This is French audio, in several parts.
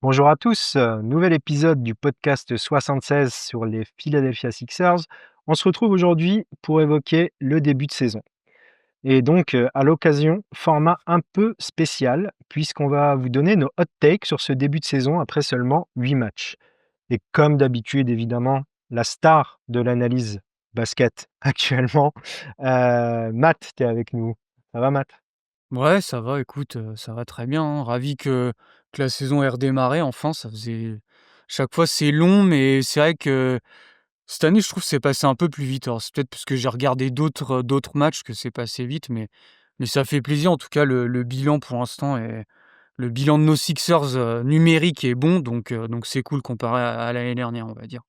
Bonjour à tous, nouvel épisode du podcast 76 sur les Philadelphia Sixers. On se retrouve aujourd'hui pour évoquer le début de saison. Et donc, à l'occasion, format un peu spécial, puisqu'on va vous donner nos hot takes sur ce début de saison après seulement 8 matchs. Et comme d'habitude, évidemment, la star de l'analyse basket actuellement, Matt, tu es avec nous. Ça va Matt? Ouais, ça va, écoute, ça va très bien, hein. Ravi que la saison ait redémarré enfin, ça faisait chaque fois c'est long, mais c'est vrai que cette année, je trouve que c'est passé un peu plus vite. Alors c'est peut-être parce que j'ai regardé d'autres matchs que c'est passé vite, mais ça fait plaisir en tout cas le bilan pour l'instant est le bilan de nos Sixers, numérique est bon donc c'est cool comparé à l'année dernière, on va dire.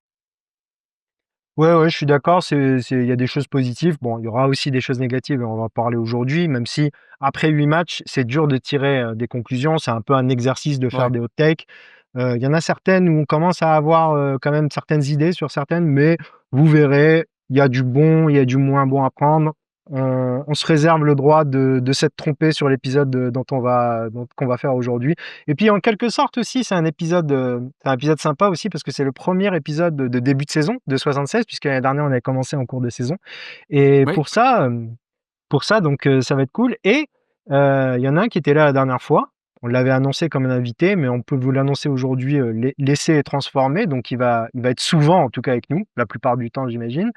Ouais, ouais, je suis d'accord, il y a des choses positives. Bon, il y aura aussi des choses négatives et on va en parler aujourd'hui, même si après 8 matchs, c'est dur de tirer, des conclusions. C'est un peu un exercice de faire Ouais. des hot takes. Il y en a certaines où on commence à avoir, quand même certaines idées sur certaines, mais vous verrez, il y a du bon, il y a du moins bon à prendre. On se réserve le droit de s'être trompé sur l'épisode, qu'on va faire aujourd'hui. Et puis en quelque sorte aussi, c'est un épisode sympa aussi parce que c'est le premier épisode de début de saison de 76 puisque l'année dernière on avait commencé en cours de saison et Oui. pour ça donc ça va être cool et il y en a un qui était là la dernière fois. On l'avait annoncé comme un invité, mais on peut vous l'annoncer aujourd'hui, l'essai est transformé, donc il va être souvent en tout cas avec nous, la plupart du temps j'imagine.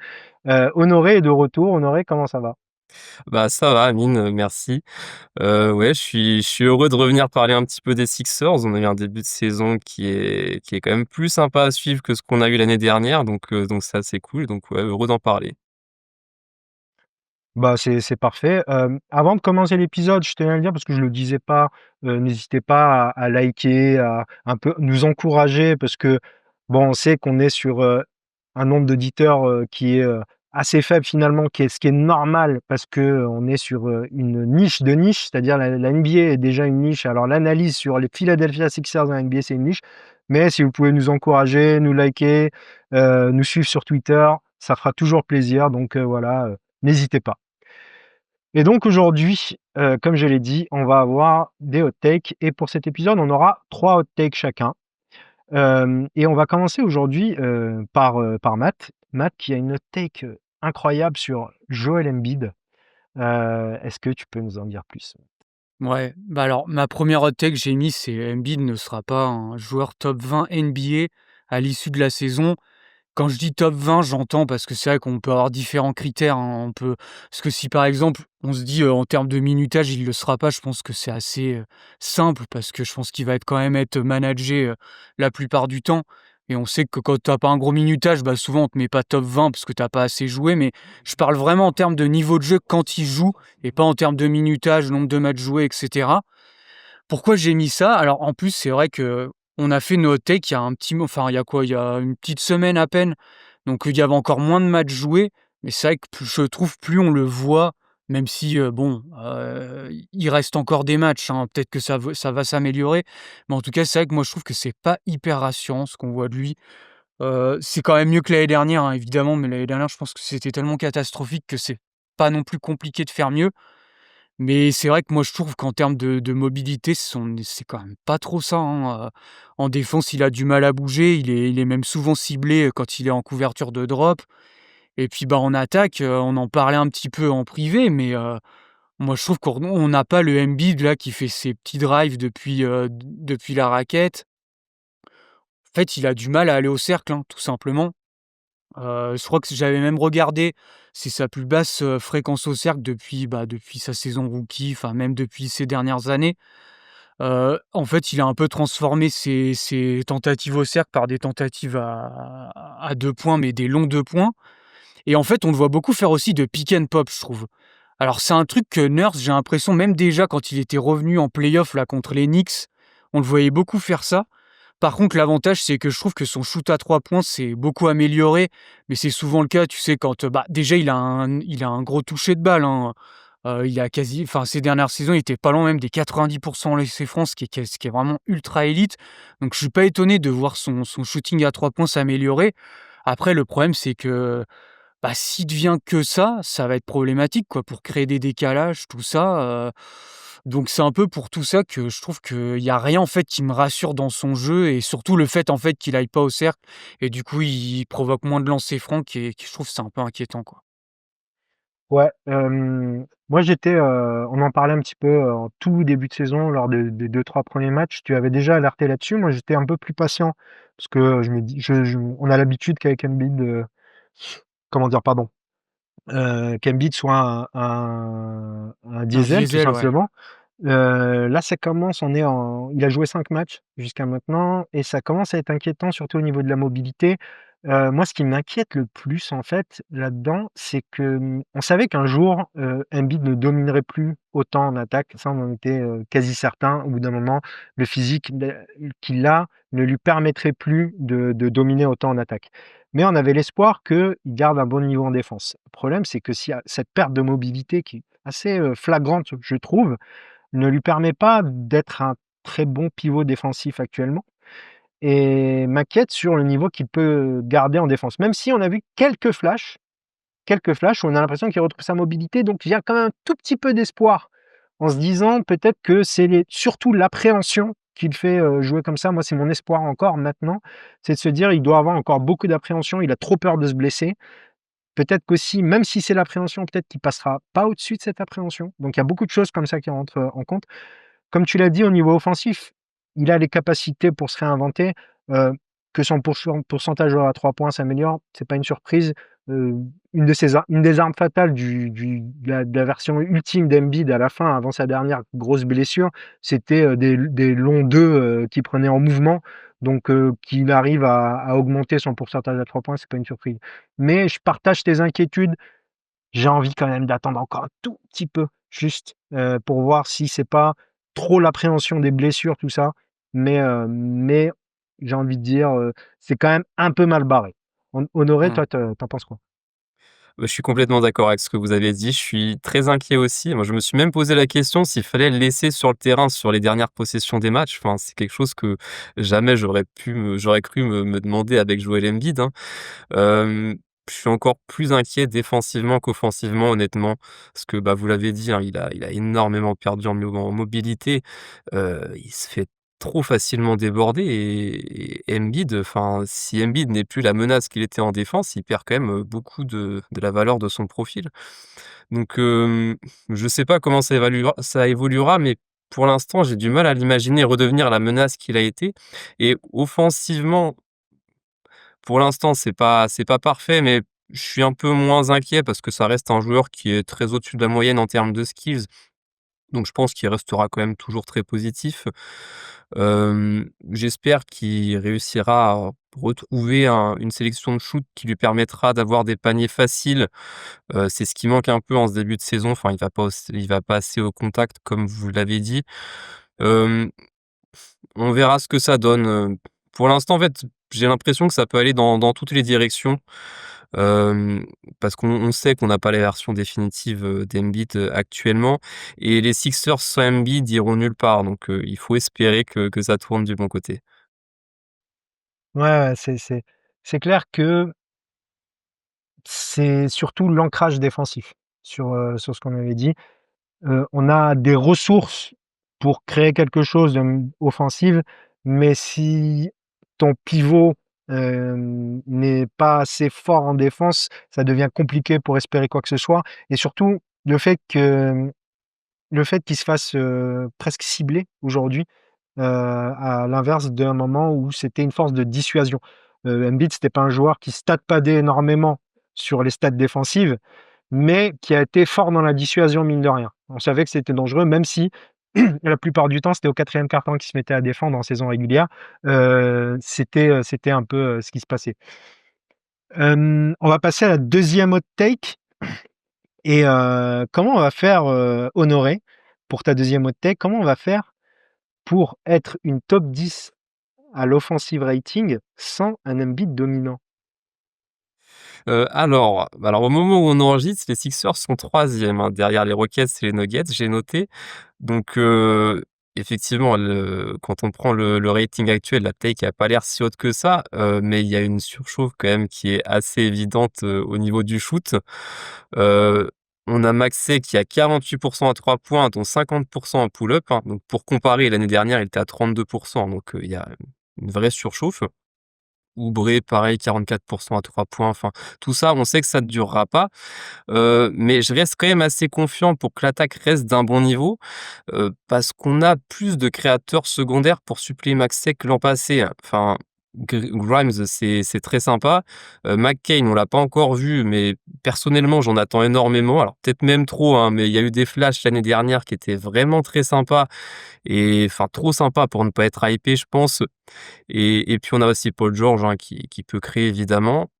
Honoré est de retour. Honoré, comment ça va? Bah, ça va Amine, merci. Ouais, je suis heureux de revenir parler un petit peu des Sixers. On a eu un début de saison qui est quand même plus sympa à suivre que ce qu'on a eu l'année dernière, donc ça, c'est cool, donc ouais, heureux d'en parler. Bah, c'est parfait. Avant de commencer l'épisode, je tenais à le dire parce que je le disais pas, n'hésitez pas à liker, à un peu nous encourager parce que, bon, on sait qu'on est sur, un nombre d'auditeurs, qui est, assez faible finalement, ce qui est normal parce qu'on est sur, une niche de niche, c'est-à-dire la NBA est déjà une niche. Alors l'analyse sur les Philadelphia Sixers dans la NBA, c'est une niche. Mais si vous pouvez nous encourager, nous liker, nous suivre sur Twitter, ça fera toujours plaisir donc, voilà, n'hésitez pas. Et donc aujourd'hui, comme je l'ai dit, on va avoir des hot takes et pour cet épisode, on aura 3 hot takes chacun. Et on va commencer aujourd'hui, par Matt. Matt qui a une hot take, incroyable sur Joel Embiid. Est-ce que tu peux nous en dire plus? Ouais, bah, alors ma première hot take que j'ai mis, c'est Embiid ne sera pas un joueur top 20 NBA à l'issue de la saison. Quand je dis top 20, j'entends parce que c'est vrai qu'on peut avoir différents critères, hein. Parce que si par exemple, on se dit, en termes de minutage, il ne le sera pas, je pense que c'est assez, simple parce que je pense qu'il va être quand même être managé, la plupart du temps et on sait que quand tu as pas un gros minutage, bah, souvent on te met pas top 20 parce que tu as pas assez joué. Mais je parle vraiment en termes de niveau de jeu quand il joue et pas en termes de minutage, nombre de matchs joués et cetera. Pourquoi j'ai mis ça? Alors en plus, c'est vrai qu'on a fait nos hot takes il y a un petit mo enfin il y a quoi? Il y a une petite semaine à peine, donc il y avait encore moins de matchs joués, mais c'est vrai que plus je trouve, plus on le voit, même si, bon, il reste encore des matchs, hein, peut-être que ça va s'améliorer, mais en tout cas, c'est vrai que moi je trouve que c'est pas hyper rassurant ce qu'on voit de lui. C'est quand même mieux que l'année dernière, hein, évidemment, mais l'année dernière, je pense que c'était tellement catastrophique que c'est pas non plus compliqué de faire mieux. Mais c'est vrai que moi je trouve qu'en termes de mobilité, c'est quand même pas trop ça, hein, en défense, il a du mal à bouger, il est même souvent ciblé, quand il est en couverture de drop et puis, bah, en attaque, on en parlait un petit peu en privé, mais moi je trouve qu'on n'a pas le Embiid là qui fait ses petits drives depuis la raquette. En fait, il a du mal à aller au cercle, hein, tout simplement. Je crois que j'avais même regardé, c'est sa plus basse, fréquence au cercle depuis, bah, depuis sa saison rookie, enfin même depuis ces dernières années. En fait, il a un peu transformé ses tentatives au cercle par des tentatives à 2 points, mais des longs 2 points et en fait, on le voit beaucoup faire aussi de pick and pop, je trouve. Alors c'est un truc que Nurse, j'ai l'impression même déjà quand il était revenu en playoff là contre les Knicks, on le voyait beaucoup faire ça. Par contre, l'avantage, c'est que je trouve que son shoot à 3 points s'est beaucoup amélioré, mais c'est souvent le cas, tu sais, quand, bah, déjà il a un gros toucher de balle, hein, il a quasi enfin ces dernières saisons, il était pas loin même des 90 en laissés francs, ce qui est vraiment ultra élite. Donc je suis pas étonné de voir son shooting à 3 points s'améliorer. Après le problème, c'est que, bah, s'il devient que ça va être problématique, quoi, pour créer des décalages, tout ça. Donc c'est un peu pour tout ça que je trouve qu'il y a rien en fait qui me rassure dans son jeu et surtout le fait en fait qu'il aille pas au cercle et du coup il provoque moins de lancers francs qui je trouve c'est un peu inquiétant, quoi. Ouais, moi j'étais, on en parlait un petit peu, en tout début de saison lors des 2-3 premiers matchs. Tu avais déjà alerté là-dessus. Moi, j'étais un peu plus patient parce que je me dis on a l'habitude qu'avec Embiid, comment dire? Pardon, qu'Embiid soit un Un diesel tout diesel, ouais. simplement. Là, ça commence, on est en il a joué 5 matchs jusqu'à maintenant et ça commence à être inquiétant, surtout au niveau de la mobilité. Moi, ce qui m'inquiète le plus, en fait, là-dedans, c'est que, on savait qu'un jour, Embiid ne dominerait plus autant en attaque. Ça, on en était, quasi certain. Au bout d'un moment, le physique qu'il a ne lui permettrait plus de dominer autant en attaque. Mais on avait l'espoir qu'il garde un bon niveau en défense. Le problème, c'est que s'il y a cette perte de mobilité qui est assez, flagrante, je trouve, ne lui permet pas d'être un très bon pivot défensif actuellement et m'inquiète sur le niveau qu'il peut garder en défense. Même si on a vu quelques flashs où on a l'impression qu'il retrouve sa mobilité, donc il y a quand même un tout petit peu d'espoir en se disant peut-être que c'est surtout l'appréhension qui le fait jouer comme ça. Moi, c'est mon espoir encore maintenant, c'est de se dire il doit avoir encore beaucoup d'appréhension, il a trop peur de se blesser. Peut-être qu'aussi, même si c'est l'appréhension, peut-être qu'il passera pas au-dessus de cette appréhension. Donc il y a beaucoup de choses comme ça qui rentrent en compte. Comme tu l'as dit au niveau offensif, il a les capacités pour se réinventer, heu, que son pourcentage à 3 points s'améliore, c'est pas une surprise. Heu, une des armes fatales de la version ultime d'Embiid à la fin, avant sa dernière grosse blessure, c'était, des longs 2 qu'il prenait en mouvement, donc qu'il arrive à augmenter son pourcentage à 3 points, c'est pas une surprise. Mais je partage tes inquiétudes, j'ai envie quand même d'attendre encore un tout petit peu, juste, pour voir si c'est pas trop l'appréhension des blessures, tout ça. Mais j'ai envie de dire, c'est quand même un peu mal barré. Honoré, Mmh. toi, tu penses quoi? Je suis complètement d'accord avec ce que vous avez dit. Je suis très inquiet aussi. Moi, je me suis même posé la question s'il fallait le laisser sur le terrain sur les dernières possessions des matchs. Enfin, c'est quelque chose que jamais j'aurais cru me demander avec Joel Embiid, hein. Hem, je suis encore plus inquiet défensivement qu'offensivement, honnêtement, parce que, bah, vous l'avez dit, hein, il a énormément perdu en mobilité. Il se fait trop facilement déborder et Embiid, enfin, si Embiid n'est plus la menace qu'il était en défense, il perd quand même, beaucoup de la valeur de son profil. Donc, je sais pas comment ça évoluera, mais pour l'instant, j'ai du mal à l'imaginer redevenir la menace qu'il a été et offensivement, pour l'instant, c'est pas parfait, mais je suis un peu moins inquiet parce que ça reste un joueur qui est très au-dessus de la moyenne en termes de skills, donc je pense qu'il restera quand même toujours très positif. J'espère qu'il réussira à retrouver une sélection de shoot qui lui permettra d'avoir des paniers faciles. C'est ce qui manque un peu en ce début de saison, enfin il va pas assez au contact comme vous l'avez dit. Hem, on verra ce que ça donne, pour l'instant, en fait, j'ai l'impression que ça peut aller dans toutes les directions. Hem, parce qu'on sait qu'on n'a pas la version définitive, d'Embiid, actuellement et les Sixers sans Embiid iront nulle part donc il faut espérer que ça tourne du bon côté. Ouais, ouais, c'est clair que c'est surtout l'ancrage défensif sur ce qu'on avait dit. On a des ressources pour créer quelque chose offensive, mais si ton pivot, n'est pas assez fort en défense, ça devient compliqué pour espérer quoi que ce soit et surtout le fait qu'il se fasse, presque cibler aujourd'hui, à l'inverse d'un moment où c'était une force de dissuasion. Embiid, c'était pas un joueur qui stat padait énormément sur les stats défensives, mais qui a été fort dans la dissuasion, mine de rien. On savait que c'était dangereux, même si la plupart du temps, c'était au 4e quart-temps qu'il se mettait à défendre en saison régulière. C'était un peu, ce qui se passait. On va passer à la deuxième hot take et comment on va faire, Honoré, pour ta deuxième hot take, comment on va faire pour être une top 10 à l'offensive rating sans un Embiid dominant? Alors au moment où on enregistre, les Sixers sont 3e, hein, derrière les Rockets et les Nuggets, j'ai noté. Donc effectivement, quand on prend le rating actuel, la take a pas l'air si haute que ça, mais il y a une surchauffe quand même qui est assez évidente, au niveau du shoot. Heu, on a Maxey qui a 48% à 3 points, dont 50% en pull-up, hein. Donc pour comparer, l'année dernière, il était à 32%, donc il y a une vraie surchauffe. Oubré, pareil, 44% à 3 points. Enfin, tout ça, on sait que ça ne durera pas. Mais je reste quand même assez confiant pour que l'attaque reste d'un bon niveau, parce qu'on a plus de créateurs secondaires pour suppléer Maxey que l'an passé. Enfin, Grimes, c'est très sympa. McCain, on l'a pas encore vu, mais personnellement, j'en attends énormément. Alors peut-être même trop, hein, mais il y a eu des flashs l'année dernière qui étaient vraiment très sympas et enfin trop sympas pour ne pas être hypé, je pense. Et puis on a aussi Paul George, hein, qui peut créer évidemment.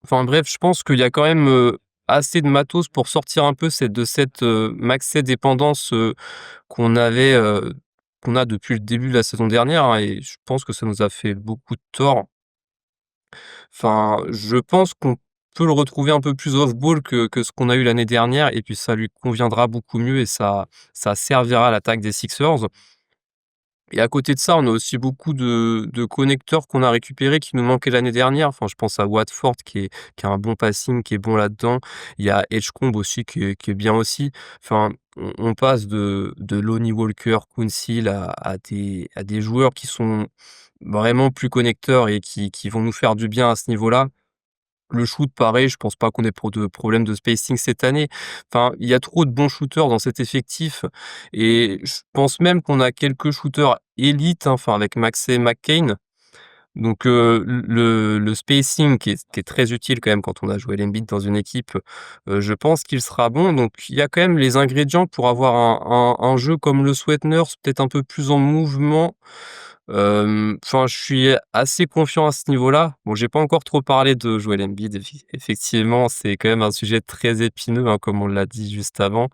Enfin bref, je pense qu'il y a quand même, assez de matos pour sortir un peu cette Maxey dépendance, qu'on a depuis le début de la saison dernière, hein, et je pense que ça nous a fait beaucoup de tort. Enfin, je pense qu'on peut le retrouver un peu plus off ball que ce qu'on a eu l'année dernière et puis ça lui conviendra beaucoup mieux et ça servira à l'attaque des Sixers. Et à côté de ça, on a aussi beaucoup de connecteurs qu'on a récupérés qui nous manquaient l'année dernière. Enfin, je pense à Watford qui a un bon passing, qui est bon là-dedans. Il y a Edgecombe aussi qui est bien aussi. Enfin, on passe de Lonnie Walker, Council à des joueurs qui sont vraiment plus connecteurs et qui vont nous faire du bien à ce niveau-là. Le shoot, pareil, je pense pas qu'on ait de problème de spacing cette année. Enfin, il y a trop de bons shooters dans cet effectif et je pense même qu'on a quelques shooters élites, hein, enfin avec Maxey et McCain. Donc, le spacing qui est très utile quand même quand on a Joel Embiid dans une équipe, je pense qu'il sera bon. Donc il y a quand même les ingrédients pour avoir un jeu comme le Sweat Nurse, peut-être un peu plus en mouvement. Enfin, je suis assez confiant à ce niveau-là. Bon, j'ai pas encore trop parlé de Joel Embiid. Effectivement, c'est quand même un sujet très épineux, hein, comme on l'a dit juste avant.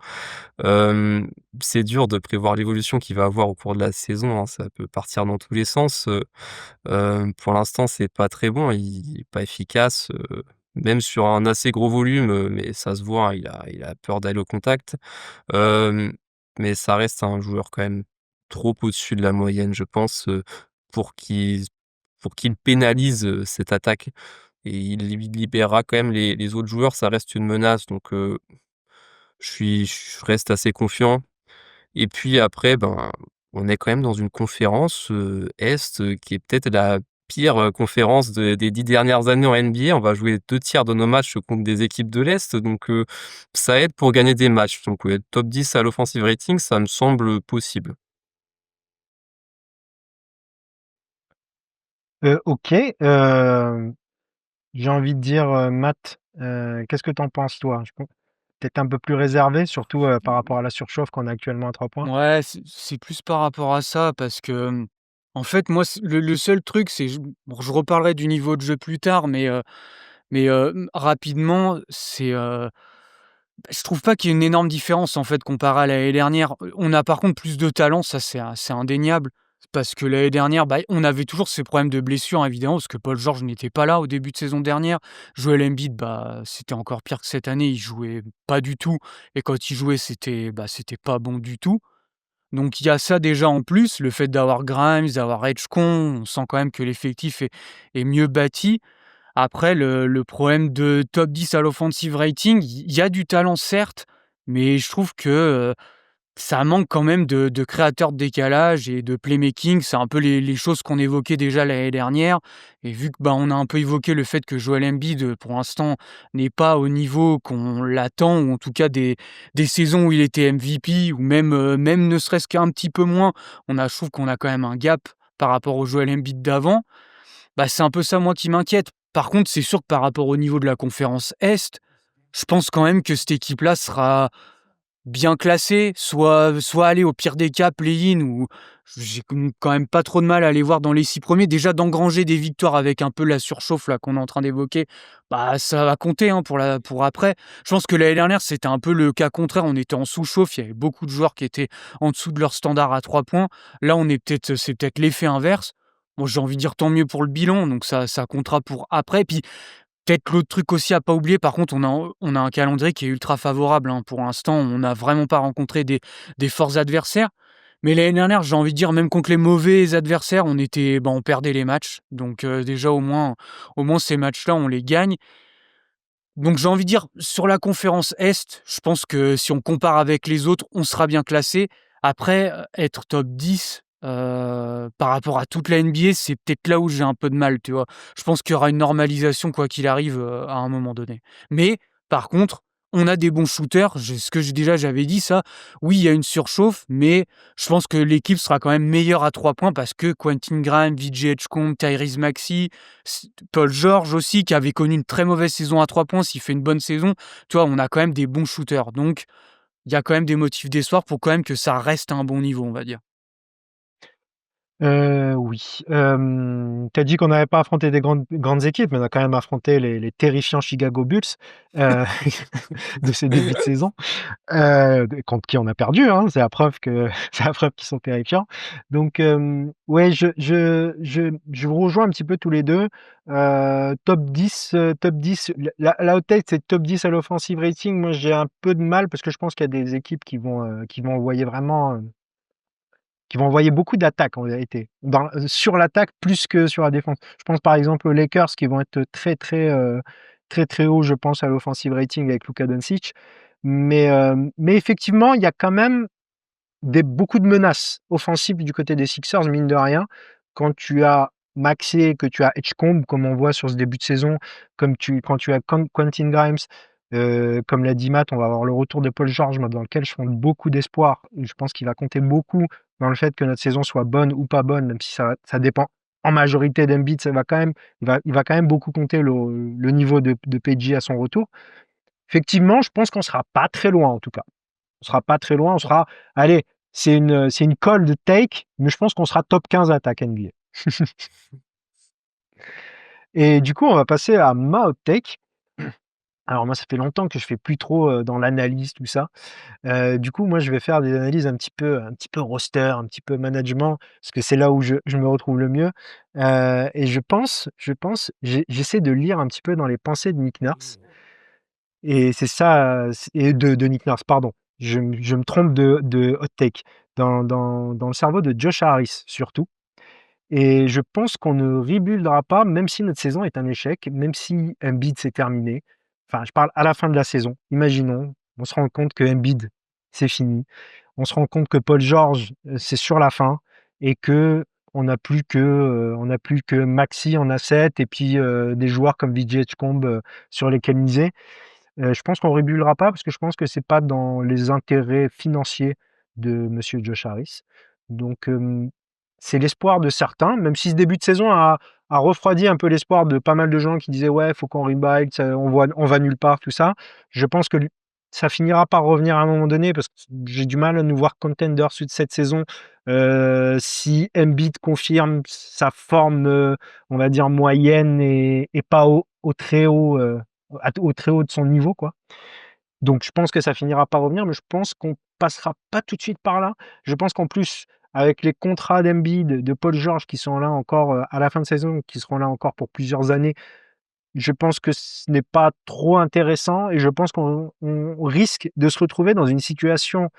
Hem, c'est dur de prévoir l'évolution qu'il va avoir au cours de la saison, hein. Ça peut partir dans tous les sens. Pour l'instant, c'est pas très bon. Il est pas efficace, même sur un assez gros volume, mais ça se voit, hein, il a peur d'aller au contact. Hem, mais ça reste un joueur quand même trop au-dessus de la moyenne, je pense, pour qu'il pour qu'il pénalise, cette attaque et il libérera quand même les autres joueurs, ça reste une menace donc je reste assez confiant et puis après, ben, on est quand même dans une conférence, Est, qui est peut-être la pire, conférence des 10 dernières années en NBA. On va jouer 2 tiers de nos matchs contre des équipes de l'Est, donc ça aide pour gagner des matchs. Donc ouais, top 10 à l'offensive rating, ça me semble possible. OK, j'ai envie de dire, Matt, qu'est-ce que tu en penses toi? Je pen Peut-être un peu plus réservé, surtout, par rapport à la surchauffe qu'on a actuellement à 3 points? Ouais, c'est plus par rapport à ça parce que, en fait, moi, le seul truc, c'est bon, je reparlerai du niveau de jeu plus tard, mais rapidement, je trouve pas qu'il y ait une énorme différence, en fait, comparé à l'année dernière. On a par contre plus de talent, ça c'est indéniable. Parce que l'année dernière, bah, on avait toujours ces problèmes de blessures évidemment, parce que Paul George n'était pas là au début de saison dernière. Joel Embiid, bah, c'était encore pire que cette année, il jouait pas du tout et quand il jouait, c'était pas bon du tout. Donc il y a ça déjà en plus, le fait d'avoir Grimes, d'avoir Edgecombe, on sent quand même que l'effectif est mieux bâti. Après le problème de top 10 à l'offensive rating, il y a du talent certes, mais je trouve que, ça manque quand même de créateurs de décalage et de playmaking. C'est un peu les choses qu'on évoquait déjà l'année dernière et vu que, bah, on a un peu évoqué le fait que Joel Embiid, pour l'instant, n'est pas au niveau qu'on l'attend ou en tout cas des saisons où il était MVP ou même ne serait-ce qu'un petit peu moins, je trouve qu'on a quand même un gap par rapport au Joel Embiid d'avant. Bah, c'est un peu ça moi qui m'inquiète. Par contre, c'est sûr que par rapport au niveau de la conférence Est, je pense quand même que cette équipe-là sera bien classée, soit aller au pire des cas play-in où j'ai quand même pas trop de mal à les voir dans les 6 premiers. Déjà d'engranger des victoires avec un peu la surchauffe là qu'on est en train d'évoquer, bah, ça va compter, hein, pour après. Je pense que l'année dernière, c'était un peu le cas contraire, on était en sous-chauffe, il y avait beaucoup de joueurs qui étaient en dessous de leur standard à 3 points. Là, c'est peut-être l'effet inverse. Bon, j'ai envie de dire tant mieux pour le bilan, donc ça comptera pour après. Puis peut-être l'autre truc aussi à pas oublier, par contre, on a un calendrier qui est ultra favorable, hein. Pour l'instant, on n'a vraiment pas rencontré des forts adversaires. Mais l'année dernière, j'ai envie de dire, même contre les mauvais adversaires, on perdait les matchs. Donc déjà, au moins ces matchs-là, on les gagne. Donc j'ai envie de dire, sur la conférence Est, je pense que si on compare avec les autres, on sera bien classé. Après, être top 10, par rapport à toute la NBA, c'est peut-être là où j'ai un peu de mal, tu vois? Je pense qu'il y aura une normalisation quoi qu'il arrive, à un moment donné. Mais par contre, on a des bons shooters, j'avais dit ça. Oui, il y a une surchauffe, mais je pense que l'équipe sera quand même meilleure à 3 points parce que Quentin Grimes, VJ Edgecombe, Tyrese Maxey, Paul George aussi, qui avait connu une très mauvaise saison à 3 points, s'il fait une bonne saison, tu vois, on a quand même des bons shooters. Donc, il y a quand même des motifs d'espoir pour quand même que ça reste à un bon niveau, on va dire. Oui, tu dit qu'on n'avait pas affronté des grandes équipes, mais on a quand même affronté les terrifiants Chicago Bulls, heu, de ces débuts de saison, contre qui on a perdu, hein. C'est la preuve que c'est la preuve qu'ils sont terrifiants. Donc, ouais, je vous rejoins un petit peu tous les 2. Top 10, la hot take, c'est top 10 à l'offensive rating. Moi, j'ai un peu de mal parce que je pense qu'il y a des équipes qui vont envoyer vraiment, qui vont envoyer beaucoup d'attaques en vérité, sur l'attaque plus que sur la défense. Je pense par exemple aux Lakers qui vont être très très haut, je pense, à l'offensive rating avec Luka Doncic. Mais effectivement, il y a quand même beaucoup de menaces offensives du côté des Sixers, mine de rien. Quand tu as Maxey, que tu as Edgecombe, comme on voit sur ce début de saison, quand tu as Quentin Grimes, comme l'a dit Matt, on va avoir le retour de Paul George, moi, dans lequel je fonde beaucoup d'espoir. Je pense qu'il va compter beaucoup dans le fait que notre saison soit bonne ou pas bonne, même si ça dépend en majorité d'Embiid, il va quand même beaucoup compter le niveau de PG à son retour. Effectivement, je pense qu'on sera pas très loin en tout cas. On sera pas très loin, on sera, allez, c'est une colle de take, mais je pense qu'on sera top 15 attaque NBA. Et du coup, on va passer à ma hot take. Alors moi, ça fait longtemps que je fais plus trop dans l'analyse, tout ça. Du coup, moi, je vais faire des analyses un petit peu roster, un petit peu management, parce que c'est là où je me retrouve le mieux. Et j'essaie de lire un petit peu dans les pensées de Nick Nurse. Et c'est ça, et de Nick Nurse, pardon. Je me trompe de hot take. Dans le cerveau de Josh Harris, surtout. Et je pense qu'on ne rebuildera pas, même si notre saison est un échec, même si Embiid s'est terminé. Enfin, je parle à la fin de la saison. Imaginons, on se rend compte que Embiid, c'est fini. On se rend compte que Paul George, c'est sur la fin et que on n'a plus que Maxi en A7 et puis des joueurs comme VJ Edgecombe sur lesquels miser. Je pense qu'on rebuildera pas parce que je pense que c'est pas dans les intérêts financiers de monsieur Josh Harris. Donc, c'est l'espoir de certains, même si ce début de saison a refroidi un peu l'espoir de pas mal de gens qui disaient: «Ouais, faut qu'on rebuild, on va nulle part», tout ça. Je pense que ça finira par revenir à un moment donné parce que j'ai du mal à nous voir contender suite cette saison, si Embiid confirme sa forme, on va dire moyenne et pas au très haut, au très haut de son niveau, quoi. Donc je pense que ça finira par revenir, mais je pense qu'on passera pas tout de suite par là. Je pense qu'en plus, avec les contrats d'Embiid, de Paul George qui sont là encore à la fin de saison, qui seront là encore pour plusieurs années, je pense que ce n'est pas trop intéressant et je pense qu'on risque de se retrouver dans une situation.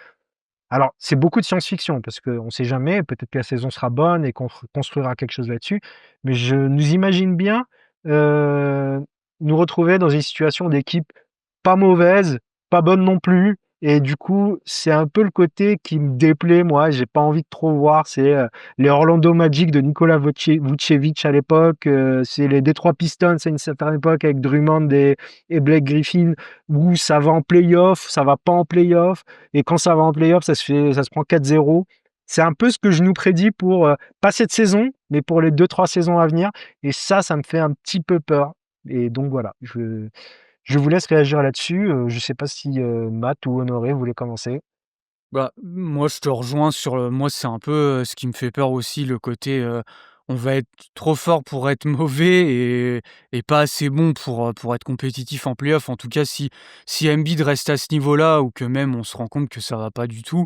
Alors, c'est beaucoup de science-fiction parce qu'on ne sait jamais, peut-être que la saison sera bonne et qu'on construira quelque chose là-dessus, mais je nous imagine bien euh, nous retrouver dans une situation d'équipe pas mauvaise, pas bonne non plus. Et du coup, c'est un peu le côté qui me déplaît, moi. J'ai pas envie de trop voir. C'est les Orlando Magic de Nikola Vucevic à l'époque. C'est les Detroit Pistons à une certaine époque avec Drummond et Blake Griffin, où ça va en playoff, ça va pas en playoff. Et quand ça va en playoff, ça se prend 4-0. C'est un peu ce que je nous prédis pour, pas cette saison, mais pour les 2-3 saisons à venir. Et ça me fait un petit peu peur. Et donc voilà, je vous laisse réagir là-dessus. Je ne sais pas si Matt ou Honoré voulaient commencer. Bah, moi, je te rejoins sur le moi, c'est un peu, ce qui me fait peur aussi, le côté, on va être trop fort pour être mauvais et pas assez bon pour être compétitif en play-off. En tout cas, si Embiid reste à ce niveau-là ou que même on se rend compte que ça va pas du tout,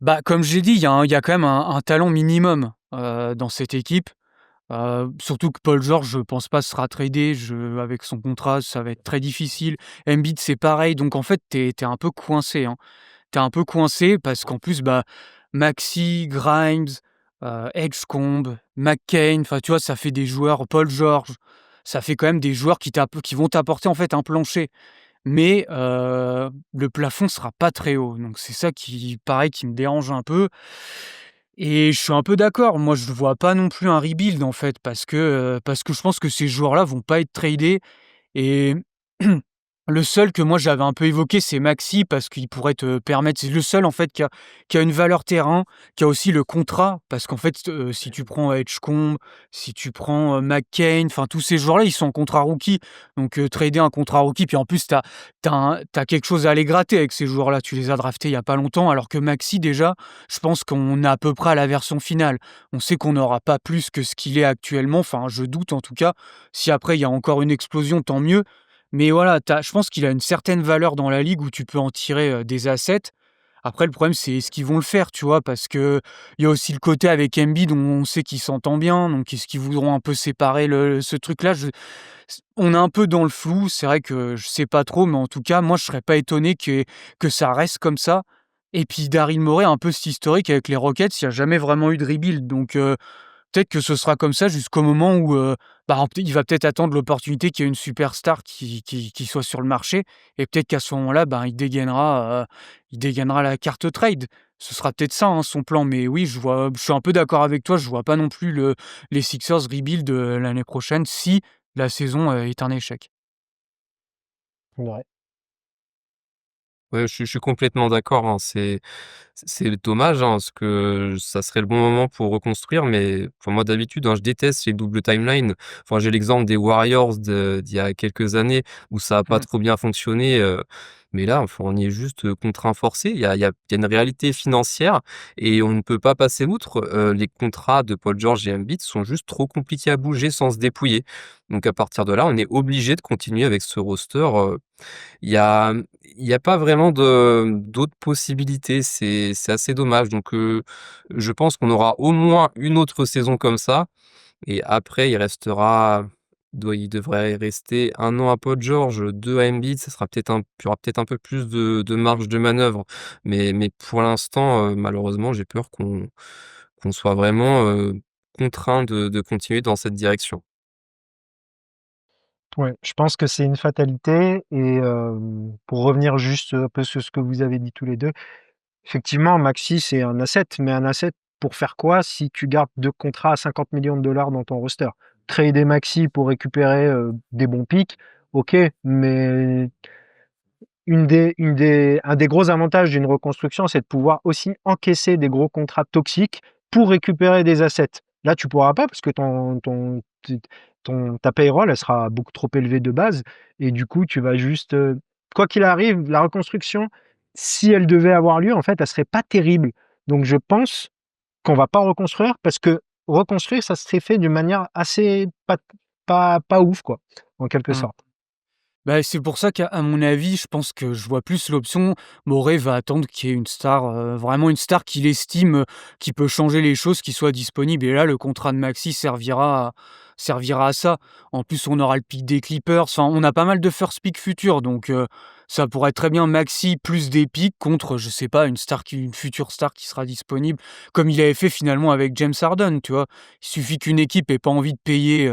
bah, comme j'ai dit, il y a quand même un talent minimum, dans cette équipe. Surtout que Paul George, je pense pas sera tradé. Avec son contrat, ça va être très difficile. Embiid, c'est pareil. Donc en fait, tu un peu coincé, hein. Tu un peu coincé parce qu'en plus, bah, Maxey, Grimes, Edgecombe, McCain, enfin, tu vois, ça fait des joueurs, Paul George, ça fait quand même des joueurs qui vont t'apporter, en fait, un plancher. Mais le plafond sera pas très haut. Donc c'est ça qui, pareil, qui me dérange un peu et je suis un peu d'accord. Moi, je ne vois pas non plus un rebuild, en fait, parce que je pense que ces joueurs-là vont pas être tradés et le seul que moi j'avais un peu évoqué, c'est Maxey parce qu'il pourrait te permettre c'est le seul en fait qui a une valeur terrain, qui a aussi le contrat parce qu'en fait, si tu prends Edgecombe, si tu prends, McCain, enfin tous ces joueurs-là, ils sont en contrat rookie. Donc, trader un contrat rookie, puis en plus tu as quelque chose à aller gratter avec ces joueurs-là. Tu les as draftés il y a pas longtemps alors que Maxey déjà, je pense qu'on est à peu près à la version finale. On sait qu'on n'aura pas plus que ce qu'il est actuellement, enfin je doute en tout cas. Si après il y a encore une explosion, tant mieux. Mais voilà, je pense qu'il a une certaine valeur dans la ligue où tu peux en tirer, des assets. Après le problème, c'est est-ce qu'ils vont le faire, tu vois? Parce qu'il y a aussi le côté avec Embiid où on sait qu'il s'entend bien, donc est-ce qu'ils voudront un peu séparer ce truc-là? On est un peu dans le flou, c'est vrai que je sais pas trop, mais en tout cas, moi je serais pas étonné que ça reste comme ça. Et puis Daryl Morey a un peu cet historique avec les Rockets, il y a jamais vraiment eu de rebuild, donc peut-être que ce sera comme ça jusqu'au moment où, il va peut-être attendre l'opportunité qu'il y ait une superstar qui soit sur le marché et peut-être qu'à ce moment-là, il dégainera la carte trade. Ce sera peut-être ça, hein, son plan, mais oui, je suis un peu d'accord avec toi, je vois pas non plus les Sixers rebuild, l'année prochaine si la saison, est un échec. Ouais. Ouais, je suis complètement d'accord, hein. C'est dommage, hein, parce que ça serait le bon moment pour reconstruire, mais enfin, moi, d'habitude, hein, je déteste les doubles timelines. Enfin, j'ai l'exemple des Warriors d'il y a quelques années où ça a pas Mmh. trop bien fonctionné, mais là, enfin, on y est juste, contraint forcé. Il y a une réalité financière et on ne peut pas passer outre. Les contrats de Paul George et Embiid sont juste trop compliqués à bouger sans se dépouiller. Donc à partir de là, on est obligé de continuer avec ce roster, il y a pas vraiment d'autres possibilités, c'est assez dommage donc je pense qu'on aura au moins une autre saison comme ça et après il devrait rester 1 an à Paul George, 2 à Embiid, ça sera peut-être il y aura peut-être un peu plus de marge de manœuvre mais pour l'instant, malheureusement, j'ai peur qu'on soit vraiment, contraint de continuer dans cette direction. Ouais, je pense que c'est une fatalité et pour revenir juste un peu sur ce que vous avez dit tous les 2, effectivement, Maxey, c'est un asset, mais un asset pour faire quoi si tu gardes 2 contrats à 50 millions de dollars dans ton roster? Trader Maxey pour récupérer, des bons picks, OK, mais un des gros avantages d'une reconstruction, c'est de pouvoir aussi encaisser des gros contrats toxiques pour récupérer des assets. Là, tu pourras pas parce que ta payroll, elle sera beaucoup trop élevée de base et du coup, tu vas juste, quoi qu'il arrive, la reconstruction, si elle devait avoir lieu, en fait, elle serait pas terrible. Donc je pense qu'on va pas reconstruire parce que reconstruire, ça serait fait d'une manière assez pas ouf quoi, en quelque Mmh. sorte. Bah, c'est pour ça qu'à mon avis, je pense que je vois plus l'option, Morey va attendre qu'il y ait une star, vraiment une star qu'il estime, qui peut changer les choses, qui soit disponible et là, le contrat de Maxey servira à ça. En plus, on aura le pick des Clippers, enfin, on a pas mal de first pick futurs donc ça pourrait être très bien Maxey plus des picks contre, je sais pas, une future star qui sera disponible, comme il avait fait finalement avec James Harden, tu vois? Il suffit qu'une équipe ait pas envie de payer,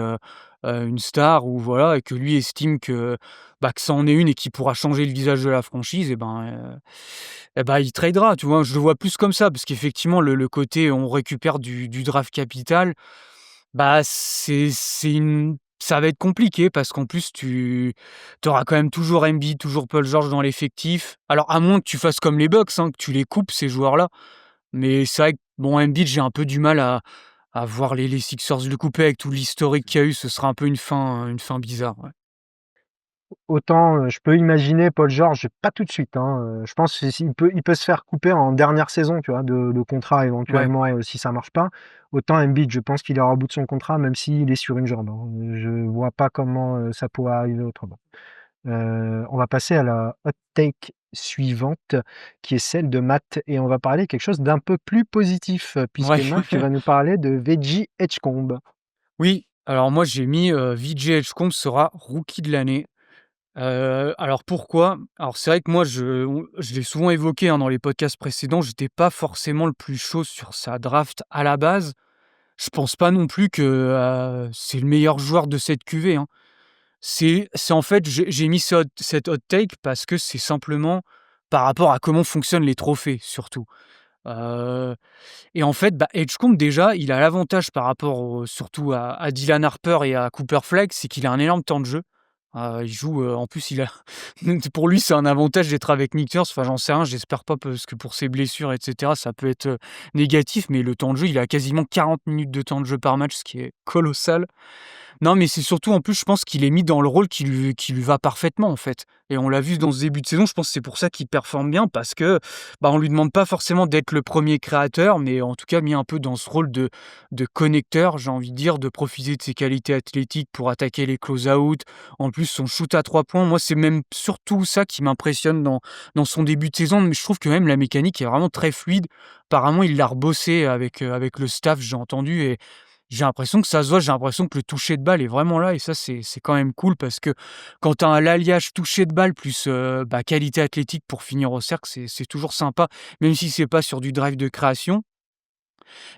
une star ou voilà et que lui estime que ça en est une et qui pourra changer le visage de la franchise il tradera, tu vois? Je le vois plus comme ça parce qu'effectivement le côté on récupère du draft capital, c'est une ça va être compliqué parce qu'en plus tu auras quand même toujours Embiid, toujours Paul George dans l'effectif. Alors à moins que tu fasses comme les Bucks, hein, que tu les coupes ces joueurs-là, mais c'est vrai que bon Embiid, j'ai un peu du mal à voir les Sixers le couper avec tout l'historique qu'il y a eu, ce sera un peu une fin bizarre, ouais. Autant, je peux imaginer Paul George, pas tout de suite, hein, je pense que il peut se faire couper en dernière saison, tu vois, de contrat Ouais. éventuellement et si ça marche pas. Autant Embiid, je pense qu'il ira au bout de son contrat même s'il est sur une jambe, hein. Je vois pas comment, ça pourrait arriver autrement. On va passer à la hot take suivante, qui est celle de Matt et on va parler quelque chose d'un peu plus positif, puisque Ouais. Matt, tu vas nous parler de Veggie Edgecombe. Oui, alors moi j'ai mis, VJ Edgecombe sera rookie de l'année. Alors pourquoi? Alors c'est vrai que moi je l'ai souvent évoqué, hein, dans les podcasts précédents, j'étais pas forcément le plus chaud sur sa draft à la base. Je pense pas non plus que, c'est le meilleur joueur de cette cuvée, hein. C'est en fait, j'ai mis cette hot take parce que c'est simplement par rapport à comment fonctionnent les trophées surtout. Heu et en fait, bah, Edgecombe déjà, il a l'avantage par rapport surtout à Dylan Harper et à Cooper Flag, c'est qu'il a un énorme temps de jeu. Il joue, en plus il a pour lui, c'est un avantage d'être avec Nick Nurse, enfin j'en sais rien, j'espère pas parce que pour ses blessures et cetera, ça peut être, négatif, mais le temps de jeu, il a quasiment 40 minutes de temps de jeu par match, ce qui est colossal. Non, mais c'est surtout, en plus, je pense qu'il est mis dans le rôle qui lui va parfaitement, en fait. Et on l'a vu dans ce début de saison, je pense que c'est pour ça qu'il performe bien parce que, bah, on lui demande pas forcément d'être le premier créateur, mais en tout cas mis un peu dans ce rôle de connecteur, j'ai envie de dire, de profiter de ses qualités athlétiques pour attaquer les close-out. En plus, son shoot à 3 points, moi, c'est même surtout ça qui m'impressionne dans son début de saison, mais je trouve que même la mécanique est vraiment très fluide. Apparemment, il l'a rebossé avec le staff, j'ai entendu et j'ai l'impression que ça se voit, j'ai l'impression que le toucher de balle est vraiment là et ça, c'est quand même cool parce que quand tu as un alliage toucher de balle plus, bah, qualité athlétique pour finir au cercle, c'est toujours sympa, même si c'est pas sur du drive de création.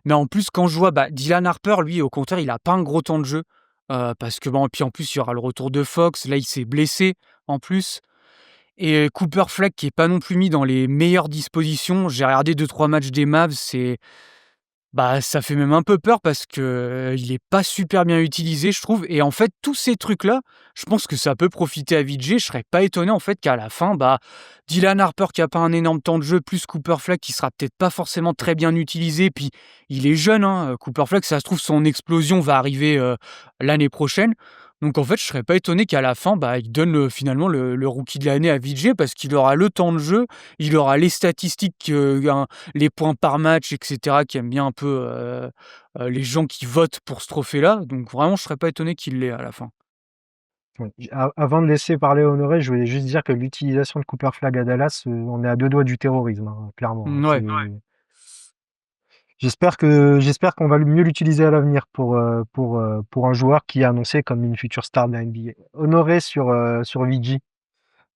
Mais en plus, quand je vois, bah, Dylan Harper, lui, au contraire, il a pas un gros temps de jeu, parce que bon et puis en plus, il y aura le retour de Fox. Là, il s'est blessé en plus et Cooper Flag qui est pas non plus mis dans les meilleures dispositions. J'ai regardé deux trois matchs des Mavs, bah, ça fait même un peu peur parce que, il est pas super bien utilisé, je trouve et en fait, tous ces trucs-là, je pense que ça peut profiter à VJ. Je serais pas étonné, en fait, qu'à la fin, bah, Dylan Harper qui a pas un énorme temps de jeu, plus Cooper Flag qui sera peut-être pas forcément très bien utilisé, puis il est jeune, hein, Cooper Flag, ça se trouve, son explosion va arriver, l'année prochaine. Donc en fait, je serais pas étonné qu'à la fin, bah, il donne, finalement le rookie de l'année à VJ parce qu'il aura le temps de jeu, il aura les statistiques, les points par match et cetera, qui aiment bien un peu, les gens qui votent pour ce trophée-là. Donc vraiment, je serais pas étonné qu'il l'ait à la fin. Ouais. Avant de laisser parler Honoré, je voulais juste dire que l'utilisation de Cooper Flag à Dallas, on est à deux doigts du terrorisme, hein, clairement, hein. Ouais. J'espère qu'on va mieux l'utiliser à l'avenir pour un joueur qui est annoncé comme une future star de la NBA. Honoré sur VG.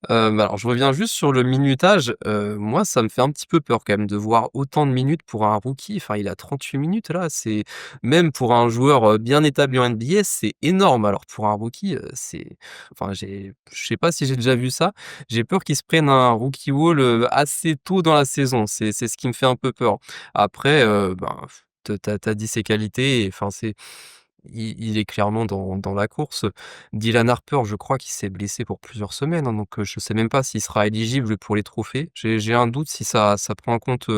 Bah, alors je reviens juste sur le minutage, moi ça me fait un petit peu peur quand même de voir autant de minutes pour un rookie. Enfin, il a 38 minutes là, c'est même pour un joueur, bien établi en NBA, c'est énorme. Alors pour un rookie, c'est enfin je sais pas si j'ai déjà vu ça. J'ai peur qu'il se prenne un rookie wall, assez tôt dans la saison. C'est ce qui me fait un peu peur. Après, ben, tu as dit ses qualités et enfin il est clairement dans la course. Dylan Harper, je crois qu'il s'est blessé pour plusieurs semaines, hein, donc je sais même pas s'il sera éligible pour les trophées. J'ai un doute si ça prend en compte,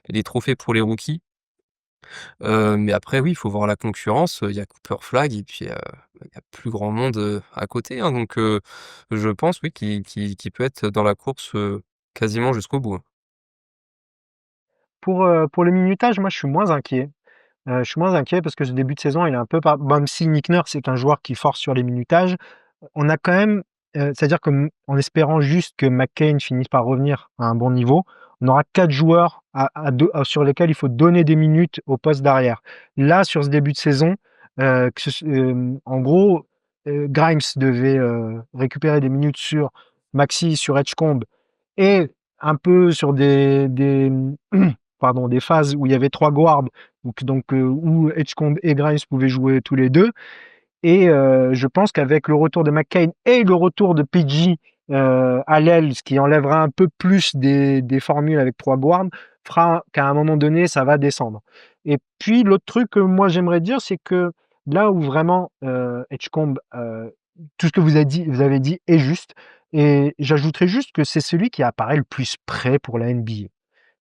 les trophées pour les rookies. Mais après oui, il faut voir la concurrence, il y a Cooper Flag et puis, il y a plus grand monde, à côté, hein, donc je pense oui qu'il peut être dans la course, quasiment jusqu'au bout, hein. Pour le minutage, moi, je suis moins inquiet. Je suis moins inquiet parce que ce début de saison, il est un peu même si Nick Nurse est un joueur qui force sur les minutages, on a quand même, c'est-à-dire que en espérant juste que McCain finisse par revenir à un bon niveau, on aura 4 joueurs sur lesquels il faut donner des minutes au poste d'arrière. Là, sur ce début de saison, en gros, Grimes devait, récupérer des minutes sur Maxey, sur Edgecombe et un peu sur pardon, des phases où il y avait 3 guards, où Edgecombe et Grimes pouvaient jouer tous les 2. Et je pense qu'avec le retour de McCain et le retour de PG à l'aile, ce qui enlèvera un peu plus des formules avec 3 guards, fera qu'à un moment donné, ça va descendre. Et puis l'autre truc que moi j'aimerais dire, c'est que là où vraiment Edgecombe, tout ce que vous avez dit est juste. Et j'ajouterais juste que c'est celui qui apparaît le plus prêt pour la NBA,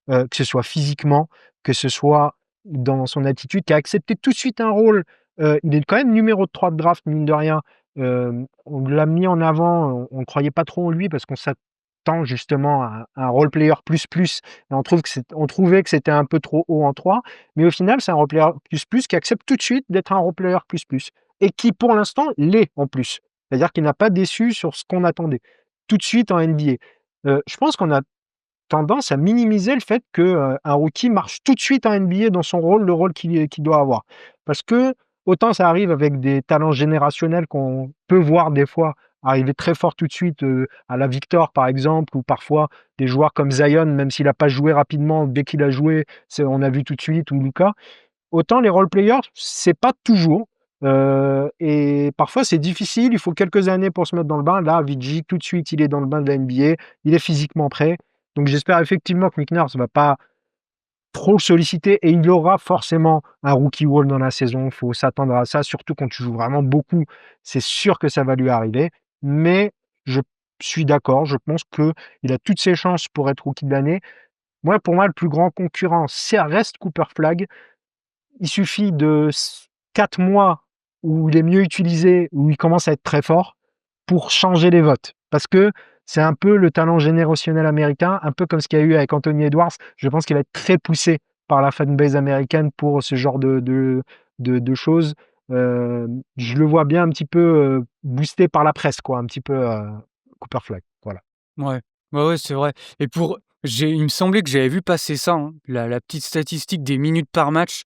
que ce soit physiquement, que ce soit dans son attitude, qui a accepté tout de suite un rôle. Il est quand même numéro 3 de draft, mine de rien. On l'a mis en avant, on ne croyait pas trop en lui parce qu'on s'attend justement à un role player plus plus. Et on trouvait que c'était un peu trop haut en 3. Mais au final, c'est un role player plus plus qui accepte tout de suite d'être un role player plus plus. Et qui, pour l'instant, l'est en plus. C'est-à-dire qu'il n'a pas déçu sur ce qu'on attendait. Tout de suite en NBA. Je pense qu'on a tendance à minimiser le fait que, un rookie marche tout de suite en NBA dans son rôle, le rôle qu'il doit avoir. Parce que, autant ça arrive avec des talents générationnels qu'on peut voir des fois arriver très fort tout de suite, à la Victor par exemple, ou parfois des joueurs comme Zion, même s'il a pas joué rapidement, dès qu'il a joué, on a vu tout de suite, ou Luka. Autant les role players, c'est pas toujours. Et parfois c'est difficile, il faut quelques années pour se mettre dans le bain. Là, Vigi, tout de suite, il est dans le bain de la NBA, il est physiquement prêt. Donc j'espère effectivement que Nick Nurse va pas trop le solliciter et il aura forcément un rookie wall dans la saison. Il faut s'attendre à ça, surtout quand tu joues vraiment beaucoup. C'est sûr que ça va lui arriver. Mais je suis d'accord, je pense qu'il a toutes ses chances pour être rookie de l'année. Moi, pour moi, le plus grand concurrent, ça reste Cooper Flag. Il suffit de 4 mois où il est mieux utilisé, où il commence à être très fort, pour changer les votes. Parce que c'est un peu le talent générationnel américain, un peu comme ce qu'il y a eu avec Anthony Edwards. Je pense qu'il va être très poussé par la fanbase américaine pour ce genre de choses. Je le vois bien un petit peu boosté par la presse, quoi, un petit peu Cooper Flag. Voilà. Ouais. Ouais, c'est vrai et il me semblait que j'avais vu passer ça, hein, la petite statistique des minutes par match.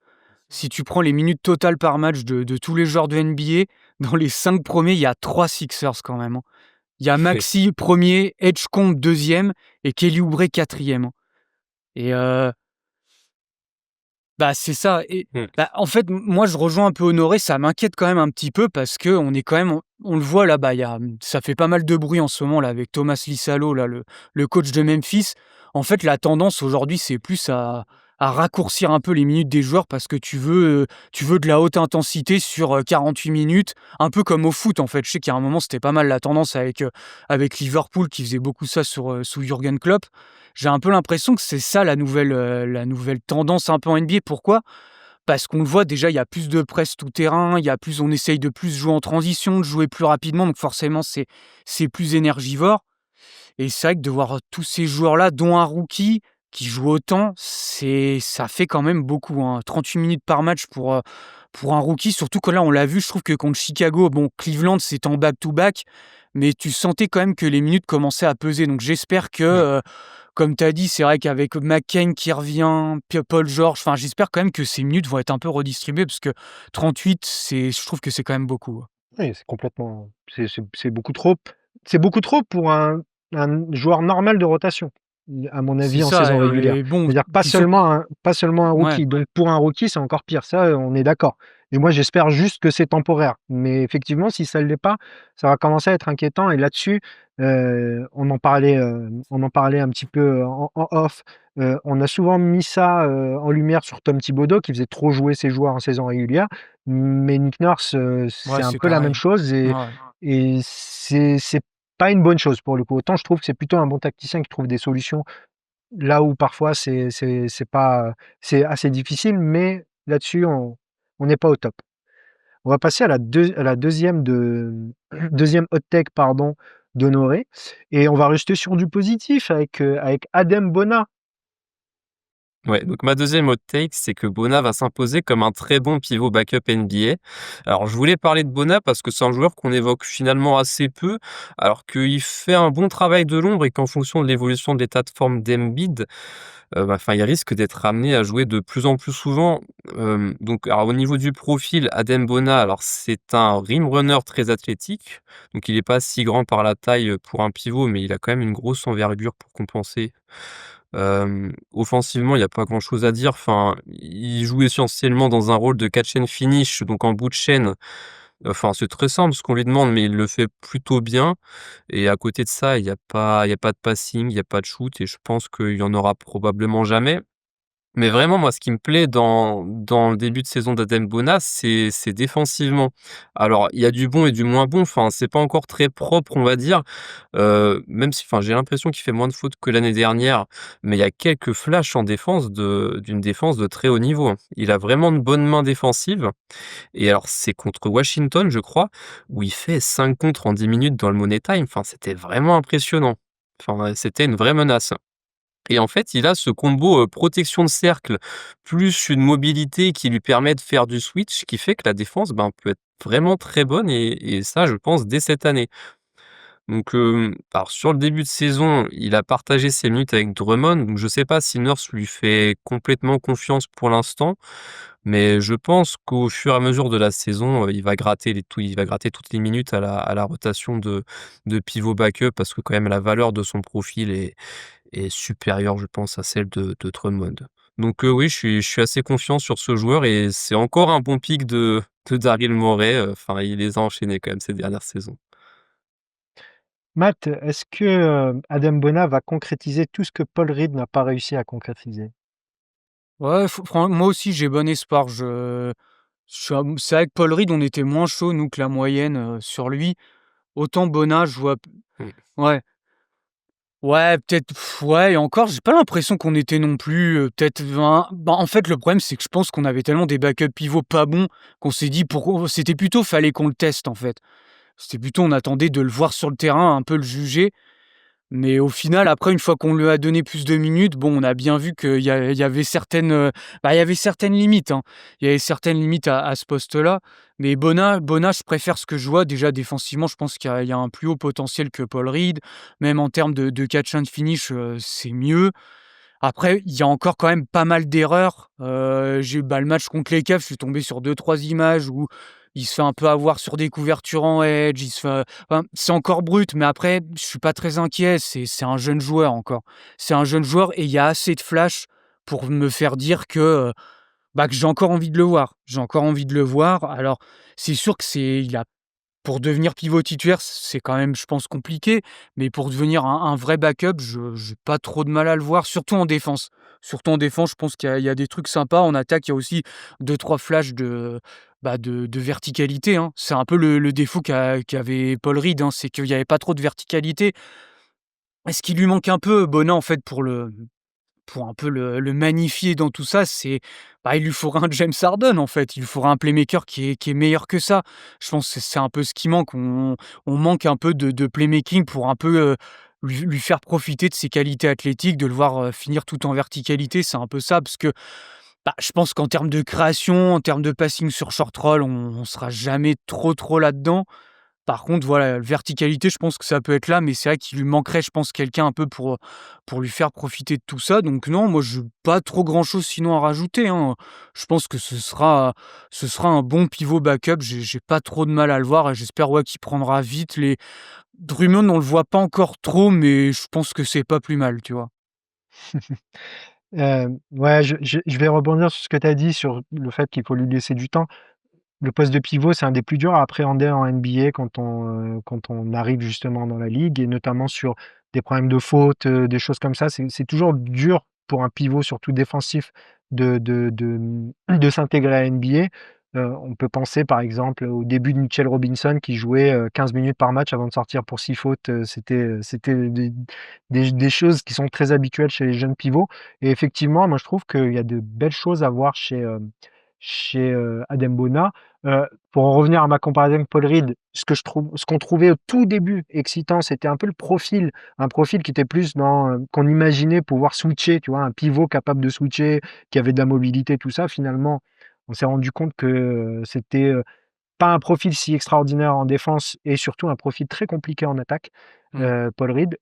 Si tu prends les minutes totales par match de tous les joueurs de NBA, dans les 5 premiers, il y a 3 Sixers quand même, hein. Il y a Maxey 1er, Edgecombe 2e et Kelly Oubre 4e, hein et bah, c'est ça et Mmh. bah, en fait, moi, je rejoins un peu Honoré, ça m'inquiète quand même un petit peu parce qu'on est quand même on le voit là, bah, ça fait pas mal de bruit en ce moment là avec Thomas Lissalo là, le coach de Memphis. En fait, la tendance aujourd'hui, c'est plus à raccourcir un peu les minutes des joueurs parce que tu veux de la haute intensité sur, 48 minutes, un peu comme au foot en fait. Je sais qu'il y a un moment, c'était pas mal la tendance avec Liverpool qui faisait beaucoup ça sous Jürgen Klopp. J'ai un peu l'impression que c'est ça la nouvelle tendance un peu en NBA. Pourquoi? Parce qu'on le voit déjà, il y a plus de presse tout terrain, il y a plus on essaye de plus jouer en transition, de jouer plus rapidement, donc forcément c'est plus énergivore et c'est vrai que de voir tous ces joueurs-là, dont un rookie qui joue autant, ça fait quand même beaucoup, hein. 38 minutes par match pour un rookie, surtout que là, on l'a vu, je trouve que contre Chicago, bon, Cleveland, c'est en back-to-back, mais tu sentais quand même que les minutes commençaient à peser, donc j'espère que, Ouais. comme tu as dit, c'est vrai qu'avec McCain qui revient, Paul George, enfin, j'espère quand même que ces minutes vont être un peu redistribuées parce que 38, je trouve que c'est quand même beaucoup. Oui, c'est complètement, c'est beaucoup trop. C'est beaucoup trop pour un joueur normal de rotation, à mon C'est avis, en ça saison régulière. et bon, C'est-à-dire puis sur pas seulement un ouais, rookie. Donc pour un rookie, c'est encore pire. Ça, on est d'accord. Et moi, j'espère juste que c'est temporaire. Mais effectivement, si ça ne l'est pas, ça va commencer à être inquiétant. Et là-dessus, on en parlait un petit peu en off. On a souvent mis ça en lumière sur Tom Thibodeau, qui faisait trop jouer ses joueurs en saison régulière. Mais Nick Nurse, c'est ouais, un c'est peu la même pareil. chose Ouais. et c'est pas une bonne chose pour le coup. Autant je trouve que c'est plutôt un bon tacticien qui trouve des solutions là où parfois c'est pas, c'est assez difficile, mais là-dessus on n'est pas au top. On va passer à la deuxième deuxième hot take pardon d'Honoré et on va rester sur du positif avec Adem Bona. Ouais, donc ma deuxième hot take, c'est que Bona va s'imposer comme un très bon pivot backup NBA. Alors je voulais parler de Bona parce que c'est un joueur qu'on évoque finalement assez peu, alors qu'il fait un bon travail de l'ombre et qu'en fonction de l'évolution de l'état de forme d'Embiid, enfin, il risque d'être amené à jouer de plus en plus souvent. Donc alors au niveau du profil, Adem Bona, alors c'est un rim runner très athlétique, donc il est pas si grand par la taille, pour un pivot, mais il a quand même une grosse envergure pour compenser. Offensivement, il y a pas grand-chose à dire. Enfin, il joue essentiellement dans un rôle de catch and finish, donc en bout de chaîne. Enfin, c'est très simple ce qu'on lui demande, mais il le fait plutôt bien et à côté de ça, il y a pas de passing, il y a pas de shoot et je pense qu'il y en aura probablement jamais. Mais vraiment, moi, ce qui me plaît dans le début de saison d'Adem Bona, c'est défensivement. Alors, il y a du bon et du moins bon, enfin, c'est pas encore très propre, on va dire, même si enfin, j'ai l'impression qu'il fait moins de fautes que l'année dernière, mais il y a quelques flashs en défense d'une défense de très haut niveau, hein. Il a vraiment de bonnes mains défensives et alors c'est contre Washington, je crois, où il fait 5 contres en 10 minutes dans le Money Time, enfin, c'était vraiment impressionnant. Enfin, c'était une vraie menace. Et en fait, il a ce combo, protection de cercle, plus une mobilité qui lui permet de faire du switch, qui fait que la défense, ben, peut être vraiment très bonne et ça, je pense, dès cette année. Donc, alors sur le début de saison, il a partagé ses minutes avec Drummond, donc je sais pas si Nurse lui fait complètement confiance pour l'instant, mais je pense qu'au fur et à mesure de la saison, il va gratter toutes les minutes à la rotation de pivot backup parce que quand même la valeur de son profil est supérieure, je pense, à celle de Drummond. Donc, oui, je suis assez confiant sur ce joueur et c'est encore un bon pick de Daryl Morey, enfin, il les a enchaînés quand même ces dernières saisons. Matt, est-ce que Adam Bona va concrétiser tout ce que Paul Reed n'a pas réussi à concrétiser? Ouais, moi aussi j'ai bon espoir. C'est vrai que Paul Reed, on était moins chaud nous que la moyenne, sur lui. Autant Bona, je vois p Mmh. ouais, ouais, peut-être ouais et encore, j'ai pas l'impression qu'on était non plus, peut-être 20. Bah, en fait, le problème, c'est que je pense qu'on avait tellement des backups pivots pas bons qu'on s'est dit pourquoi c'était plutôt fallait qu'on le teste, en fait. C'était plutôt on attendait de le voir sur le terrain, un peu le juger. Mais au final, après, une fois qu'on lui a donné plus de minutes, bon, on a bien vu qu'il y avait certaines, il y avait certaines limites, hein. Il y avait certaines limites à ce poste-là. Mais Bona, je préfère ce que je vois. Déjà défensivement, je pense qu'il y a un plus haut potentiel que Paul Reed. Même en termes de catch and finish, c'est mieux. Après, il y a encore quand même pas mal d'erreurs. Le match contre les Cavs, je suis tombé sur deux trois images où il se fait un peu avoir sur des couvertures en edge, enfin, c'est encore brut, mais après, je suis pas très inquiet. C'est un jeune joueur encore. C'est un jeune joueur et il y a assez de flash pour me faire dire que j'ai encore envie de le voir. J'ai encore envie de le voir. Alors, c'est sûr que il a pour devenir pivot titulaire, c'est quand même, je pense, compliqué, mais pour devenir un vrai backup, je j'ai pas trop de mal à le voir, surtout en défense. Surtout en défense, je pense qu'il y a des trucs sympas. En attaque, il y a aussi deux trois flashs de verticalité, hein. C'est un peu le défaut qu'avait Paul Reed, hein, c'est qu'il y avait pas trop de verticalité. Et ce qui lui manque un peu, Bona, en fait, pour un peu le magnifier dans tout ça, il lui faudrait un James Harden, en fait. Il lui faudrait un playmaker qui est meilleur que ça. Je pense que c'est un peu ce qui manque. On manque un peu de playmaking pour un peu, lui faire profiter de ses qualités athlétiques, de le voir, finir tout en verticalité. C'est un peu ça, parce que, je pense qu'en termes de création, en termes de passing sur short roll, on sera jamais trop là-dedans. Par contre, voilà, verticalité, je pense que ça peut être là, mais c'est vrai qu'il lui manquerait, je pense, quelqu'un un peu pour lui faire profiter de tout ça. Donc non, moi, je pas trop grand-chose sinon à rajouter, hein. Je pense que ce sera un bon pivot backup. J'ai pas trop de mal à le voir et j'espère, ouais, qu'il prendra vite les Drummond, on le voit pas encore trop, mais je pense que c'est pas plus mal, tu vois? Ouais, je vais rebondir sur ce que tu as dit sur le fait qu'il faut lui laisser du temps. Le poste de pivot, c'est un des plus durs à appréhender en NBA quand on arrive justement dans la ligue et notamment sur des problèmes de faute, des choses comme ça. C'est toujours dur pour un pivot, surtout défensif, de s'intégrer à NBA. On peut penser par exemple au début de Mitchell Robinson qui jouait 15 minutes par match avant de sortir pour 6 fautes. C'était des choses qui sont très habituelles chez les jeunes pivots. Et effectivement, moi je trouve qu'il y a de belles choses à voir chez Adem Bona. Pour en revenir à ma comparaison avec Paul Reed, ce qu'on trouvait au tout début excitant, c'était un peu le profil, un profil qui était plus dans, qu'on imaginait pouvoir switcher, tu vois, un pivot capable de switcher, qui avait de la mobilité, tout ça. Finalement, on s'est rendu compte que c'était pas un profil si extraordinaire en défense et surtout un profil très compliqué en attaque, Mmh. Paul Reed.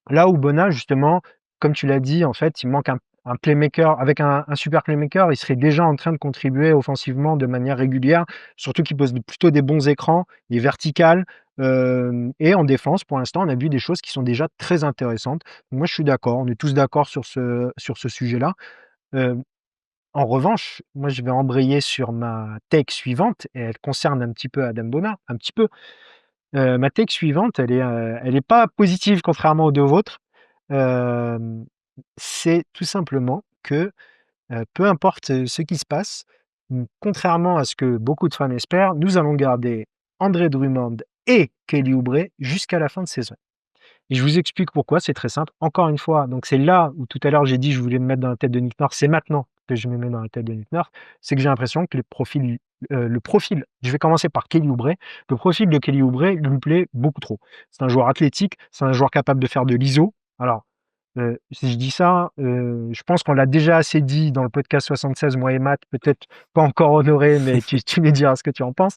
Là où Bona, justement, comme tu l'as dit, en fait, il manque un playmaker. Avec un super playmaker, il serait déjà en train de contribuer offensivement de manière régulière, surtout qu'il pose plutôt des bons écrans, il est vertical. Et en défense, pour l'instant, on a vu des choses qui sont déjà très intéressantes. Moi, je suis d'accord, on est tous d'accord sur ce sujet-là. Euh, En revanche, moi, je vais embrayer sur ma take suivante, et elle concerne un petit peu Adam Bona, un petit peu. Ma take suivante, elle est pas positive contrairement aux 2 vôtres. Hem, c'est tout simplement que, peu importe, ce qui se passe, contrairement à ce que beaucoup de fans espèrent, nous allons garder André Drummond et Kelly Oubre jusqu'à la fin de saison. Et je vous explique pourquoi, c'est très simple. Encore une fois, donc c'est là où tout à l'heure j'ai dit: «Je voulais me mettre dans la tête de Nick Nurse», c'est maintenant que je me mets dans la tête de Nick Nurse. C'est que j'ai l'impression que le profil je vais commencer par Kelly Oubre. Le profil de Kelly Oubre lui me plaît beaucoup trop. C'est un joueur athlétique, c'est un joueur capable de faire de l'iso. Alors, si je dis ça, je pense qu'on l'a déjà assez dit dans le podcast 76, moi et Matt, peut-être pas encore Honoré, mais tu me diras ce que tu en penses,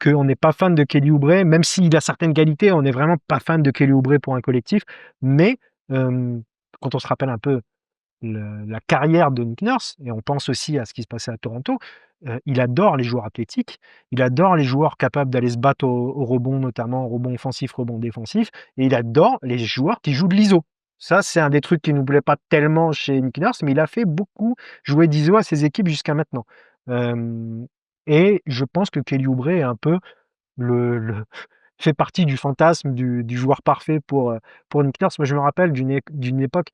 qu'on n'est pas fan de Kelly Oubre, même s'il a certaines qualités, on n'est vraiment pas fan de Kelly Oubre pour un collectif. Mais quand on se rappelle un peu la carrière de Nick Nurse, et on pense aussi à ce qui se passait à Toronto, il adore les joueurs athlétiques, il adore les joueurs capables d'aller se battre au rebond, notamment au rebond offensif, rebond défensif, et il adore les joueurs qui jouent de l'ISO. Ça, c'est un des trucs qui ne nous plaît pas tellement chez Nick Nurse, mais il a fait beaucoup jouer d'ISO à ses équipes jusqu'à maintenant. Et je pense que Kelly Oubre est un peu le fait partie du fantasme du joueur parfait pour Nick Nurse. Moi, je me rappelle d'une époque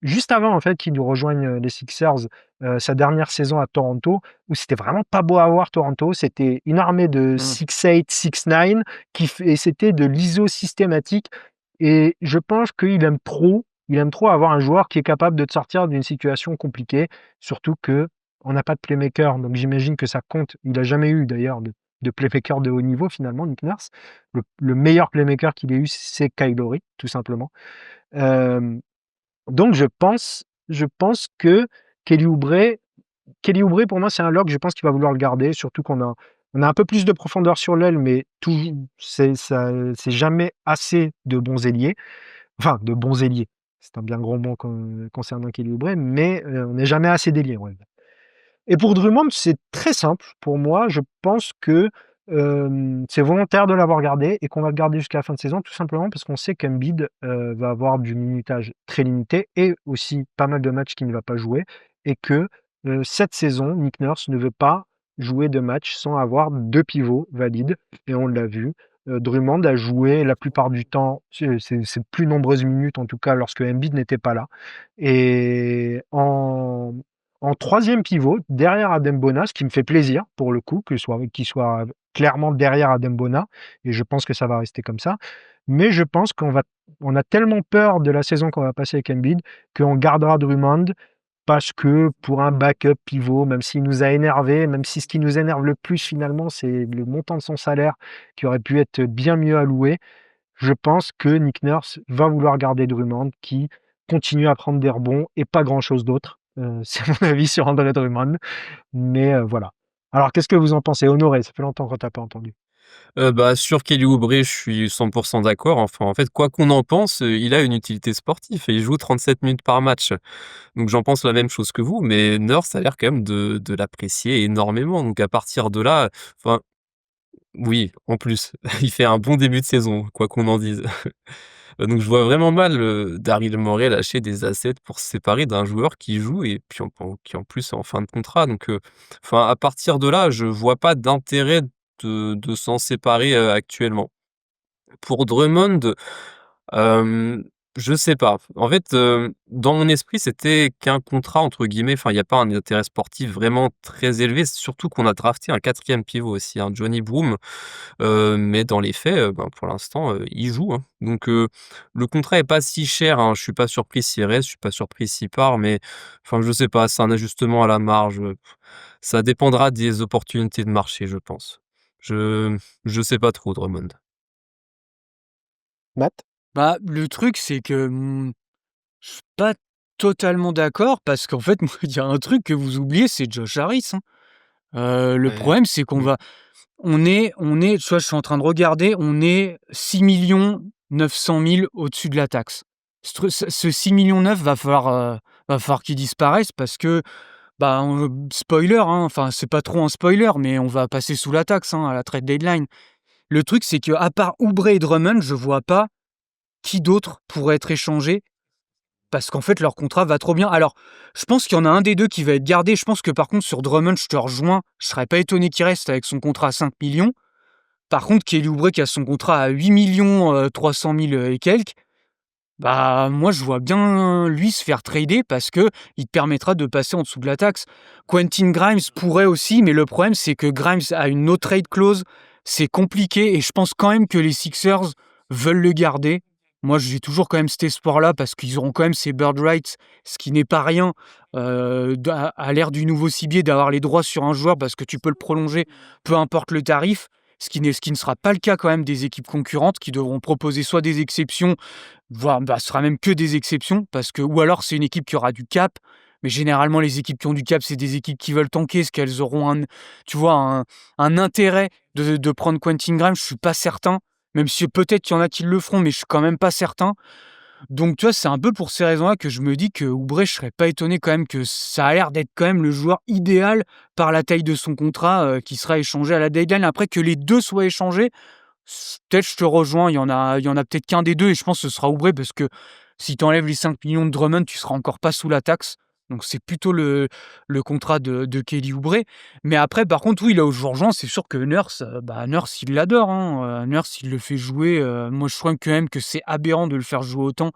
juste avant en fait qu'il nous rejoigne les Sixers, sa dernière saison à Toronto, où c'était vraiment pas beau à voir Toronto. C'était une armée de Mmh. 6'8", 6'9", et c'était de l'ISO systématique. Et je pense il aime trop avoir un joueur qui est capable de te sortir d'une situation compliquée, surtout que on n'a pas de playmaker, donc j'imagine que ça compte. Il a jamais eu d'ailleurs de playmaker de haut niveau finalement, Nick Nurse. Le meilleur playmaker qu'il ait eu, c'est Kyle Lowry, tout simplement. Euh, donc je pense que Kelly Oubre, Kelly Oubre pour moi c'est un lock, je pense qu'il va vouloir le garder, surtout on a un peu plus de profondeur sur l'aile, mais c'est jamais assez de bons ailiers, enfin de bons ailiers. C'est un bien gros mot concernant Kelly Oubre, mais on n'est jamais assez d'ailiers. Ouais. Et pour Drummond, c'est très simple. Pour moi, je pense que c'est volontaire de l'avoir gardé et qu'on va le garder jusqu'à la fin de saison, tout simplement parce qu'on sait qu'Embiid va avoir du minutage très limité et aussi pas mal de matchs qu'il ne va pas jouer. Et que cette saison, Nick Nurse ne veut pas jouer de match sans avoir deux pivots valides. Et on l'a vu. Drummond a joué la plupart du temps, c'est plus nombreuses minutes en tout cas, lorsque Embiid n'était pas là. Et en troisième pivot, derrière Adem ce qui me fait plaisir pour le coup, qu'il soit clairement derrière Adem Bona, et je pense que ça va rester comme ça. Mais je pense on a tellement peur de la saison qu'on va passer avec Embiid qu'on gardera Drummond parce que pour un backup pivot, même s'il nous a énervé, même si ce qui nous énerve le plus finalement, c'est le montant de son salaire qui aurait pu être bien mieux alloué, je pense que Nick Nurse va vouloir garder Drummond qui continue à prendre des rebonds et pas grand-chose d'autre. C'est mon avis sur André Drummond. Mais voilà. Alors, qu'est-ce que vous en pensez? Honoré, ça fait longtemps qu'on t'a pas entendu. Bah, sur Kelly Oubre, je suis 100 d'accord. Enfin, en fait, quoi qu'on en pense, il a une utilité sportive et il joue 37 minutes par match. Donc j'en pense la même chose que vous, mais Nurse a l'air quand même de l'apprécier énormément. Donc à partir de là, enfin, oui, en plus, il fait un bon début de saison, quoi qu'on en dise. Donc je vois vraiment mal, Daryl Morey lâcher des assets pour se séparer d'un joueur qui joue et puis qui en plus est en fin de contrat. Donc enfin à partir de là, je vois pas d'intérêt de s'en séparer, actuellement. Pour Drummond, Hem, je sais pas. En fait, dans mon esprit, c'était qu'un contrat entre guillemets, enfin, il y a pas un intérêt sportif vraiment très élevé, surtout qu'on a drafté un quatrième pivot aussi, un Johnny Broome, mais dans les faits, ben, pour l'instant, il joue, hein. Donc le contrat est pas si cher, hein. Je suis pas surpris s'il reste, je suis pas surpris s'il part, mais enfin, je sais pas, c'est un ajustement à la marge, ça dépendra des opportunités de marché, je pense. Je je sais pas trop Drummond. Matt? Bah, le truc, c'est que, je suis pas totalement d'accord parce qu'en fait, moi, il y a un truc que vous oubliez, c'est Josh Harris, hein. Le Ouais. problème, c'est qu'on Mmh. va tu vois, je suis en train de regarder, on est 6 900 000 au-dessus de la taxe. Ce 6 900 000 va falloir qu'il disparaisse parce que, bah, spoiler, hein, enfin, c'est pas trop un spoiler, mais on va passer sous la taxe, hein, à la trade deadline. Le truc, c'est que à part Oubre et Drummond, je vois pas qui d'autre pourrait être échangé parce qu'en fait, leur contrat va trop bien. Alors, je pense qu'il y en a un des deux qui va être gardé. Je pense que par contre, sur Drummond, je te rejoins. Je serais pas étonné qu'il reste avec son contrat à 5 millions. Par contre, Kelly Oubre qui a son contrat à 8 300 000 et quelques, bah moi je vois bien lui se faire trader parce que il te permettra de passer en dessous de la taxe. Quentin Grimes pourrait aussi, mais le problème c'est que Grimes a une no trade clause, c'est compliqué et je pense quand même que les Sixers veulent le garder. Moi j'ai toujours quand même cet espoir-là parce qu'ils auront quand même ces bird rights, ce qui n'est pas rien à l'ère du nouveau cibier d'avoir les droits sur un joueur parce que tu peux le prolonger peu importe le tarif. Ce qui ne sera pas le cas quand même des équipes concurrentes qui devront proposer soit des exceptions, voire bah, ce sera même que des exceptions, parce que ou alors c'est une équipe qui aura du cap, mais généralement les équipes qui ont du cap, c'est des équipes qui veulent tanker, parce qu'elles auront tu vois, un intérêt de prendre Quentin Grimes, je suis pas certain, même si peut-être qu'il y en a qui le feront, mais je suis quand même pas certain. Donc tu vois, c'est un peu pour ces raisons-là que je me dis que Oubre, je serais pas étonné quand même que ça a l'air d'être quand même le joueur idéal par la taille de son contrat qui sera échangé à la deadline. Après que les deux soient échangés, peut-être je te rejoins, il y en a peut-être qu'un des deux et je pense que ce sera Oubre parce que si tu enlèves les 5 millions de Drummond, tu seras encore pas sous la taxe. Donc c'est plutôt le contrat de Kelly Oubre. Mais après, par contre, oui, là où je vous rejoins, c'est sûr que Nurse, Nurse, il l'adore, hein, Nurse, il le fait jouer, moi, je trouve quand même que c'est aberrant de le faire jouer autant.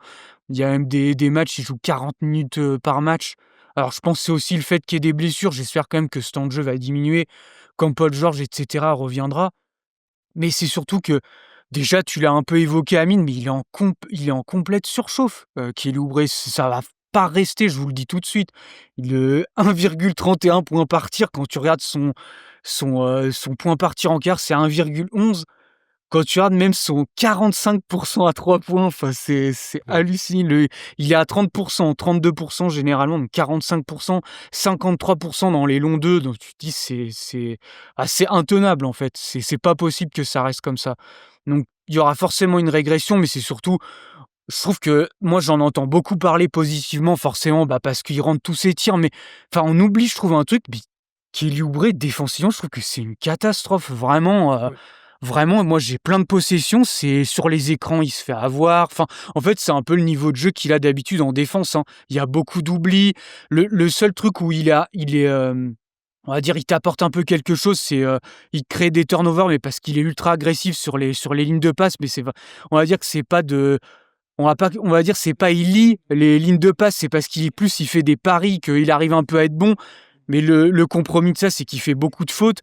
Il y a même des matchs, il joue 40 minutes, par match. Alors je pense que c'est aussi le fait qu'il y ait des blessures. J'espère quand même que ce temps de jeu va diminuer quand Paul George et cetera reviendra. Mais c'est surtout que, déjà, tu l'as un peu évoqué, Amine, mais il est en complète surchauffe, Kelly Oubre. Ça va pas rester, je vous le dis tout de suite. 1,31 points par tir, quand tu regardes son point par tir en quart, c'est 1,11. Quand tu regardes même son 45 à 3 points, enfin c'est Ouais. hallucinant. Il est à 30 32 généralement, donc 45 53 dans les longs 2, donc tu te dis c'est assez intenable en fait. C'est pas possible que ça reste comme ça. Donc il y aura forcément une régression, mais c'est surtout, je trouve que moi j'en entends beaucoup parler positivement forcément, parce qu'il rentre tous ses tirs, mais enfin on oublie, je trouve, un truc, Kelly Oubre défensivement, je trouve que c'est une catastrophe vraiment, Ouais. vraiment. Moi j'ai plein de possessions, c'est sur les écrans, il se fait avoir. Enfin, en fait, c'est un peu le niveau de jeu qu'il a d'habitude en défense, hein. Il y a beaucoup d'oublis. Le seul truc où il est, on va dire, il t'apporte un peu quelque chose, c'est, il crée des turnovers, mais parce qu'il est ultra agressif sur les lignes de passe, mais on va dire que c'est pas de on va dire, c'est pas il lit les lignes de passe, c'est parce il fait des paris qu'il arrive un peu à être bon. Mais le compromis de ça, c'est qu'il fait beaucoup de fautes.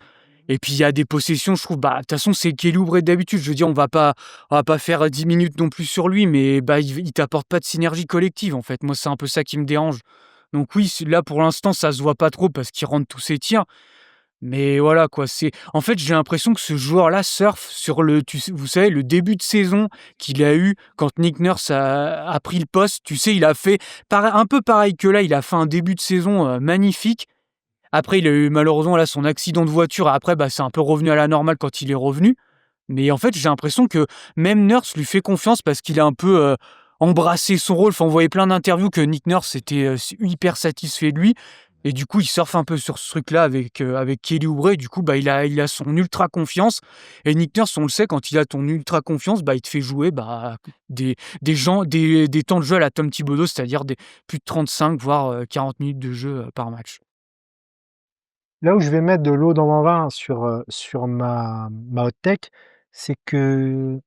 Et puis il y a des possessions, je trouve, de toute façon, c'est Kelly Oubre d'habitude. Je veux dire, on va pas faire 10 minutes non plus sur lui, mais il t'apporte pas de synergie collective, en fait. Moi, c'est un peu ça qui me dérange. Donc oui, là, pour l'instant, ça se voit pas trop parce qu'il rentre tous ses tirs. Mais voilà quoi, en fait, j'ai l'impression que ce joueur-là surfe sur vous savez, le début de saison qu'il a eu quand Nick Nurse a pris le poste. Tu sais, il a fait un peu pareil que là, il a fait un début de saison, magnifique. Après, il a eu malheureusement là son accident de voiture. Après, c'est un peu revenu à la normale quand il est revenu. Mais en fait, j'ai l'impression que même Nurse lui fait confiance parce qu'il a un peu, embrassé son rôle. Enfin, on voyait plein d'interviews que Nick Nurse était, hyper satisfait de lui, et du coup, il surfe un peu sur ce truc-là avec Kelly Oubre. Du coup, il a son ultra confiance, et Nick Nurse, on le sait, quand il a ton ultra confiance, il te fait jouer, des temps de jeu à la Tom Thibodeau, c'est-à-dire des plus de 35 voire, 40 minutes de jeu, par match. Là où je vais mettre de l'eau dans mon vin sur ma hot take, c'est que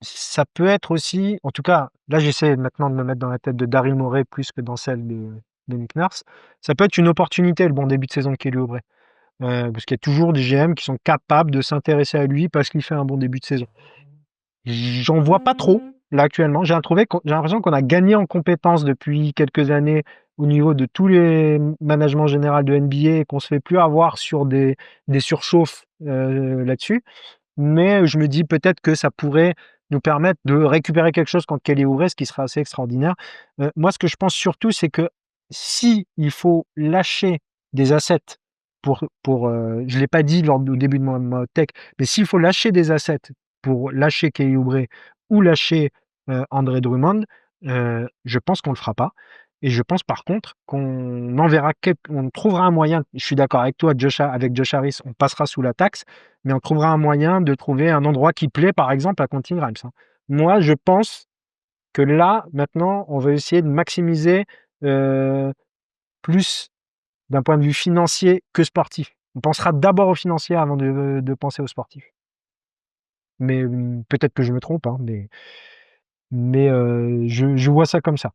ça peut être aussi, en tout cas, là j'essaie maintenant de me mettre dans la tête de Daryl Morey plus que dans celle de Nick Nurse. Ça peut être une opportunité, le bon début de saison de Kelly Oubre. Parce qu'il y a toujours des GM qui sont capables de s'intéresser à lui parce qu'il fait un bon début de saison. J'en vois pas trop là actuellement. J'ai l'impression qu'on a gagné en compétences depuis quelques années au niveau de tous les managements généraux de NBA et qu'on se fait plus avoir sur des surchauffes là-dessus. Mais je me dis peut-être que ça pourrait nous permettre de récupérer quelque chose contre Kelly Oubre, ce qui serait assez extraordinaire. Moi, ce que je pense surtout, c'est que si il faut lâcher des assets je l'ai pas dit au début de mon tech, mais s'il faut lâcher des assets pour lâcher Kelly Oubre ou lâcher André Drummond, je pense qu'on le fera pas. Et je pense par contre qu'on enverra, on trouvera un moyen. Je suis d'accord avec toi, avec Josh Harris, on passera sous la taxe, mais on trouvera un moyen de trouver un endroit qui plaît, par exemple, à Quentin Grimes, hein. Moi, je pense que là, maintenant, on va essayer de maximiser plus d'un point de vue financier que sportif. On pensera d'abord au financier avant de penser au sportif. Mais peut-être que je me trompe, hein, mais je vois ça comme ça.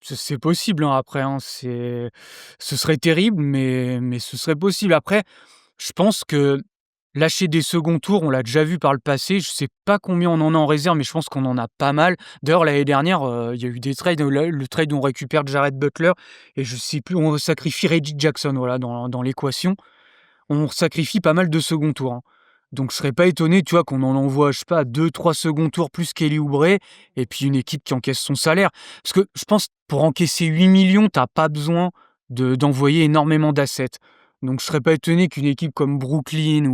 C'est possible, hein, après, hein, ce serait terrible, mais ce serait possible. Après, je pense que lâcher des seconds tours, on l'a déjà vu par le passé. Je sais pas combien on en a en réserve, mais je pense qu'on en a pas mal. D'ailleurs, l'année dernière, il y a eu des trades, le trade où on récupère Jared Butler, et je sais plus, on sacrifie Reggie Jackson, voilà, dans l'équation. On sacrifie pas mal de second tours, hein. Donc je serais pas étonné, tu vois, qu'on en envoie, je sais pas, 2-3 second tours plus Kelly Oubre, et puis une équipe qui encaisse son salaire. Parce que je pense, pour encaisser 8 millions, t'as pas besoin d'envoyer énormément d'assets. Donc je serais pas étonné qu'une équipe comme Brooklyn,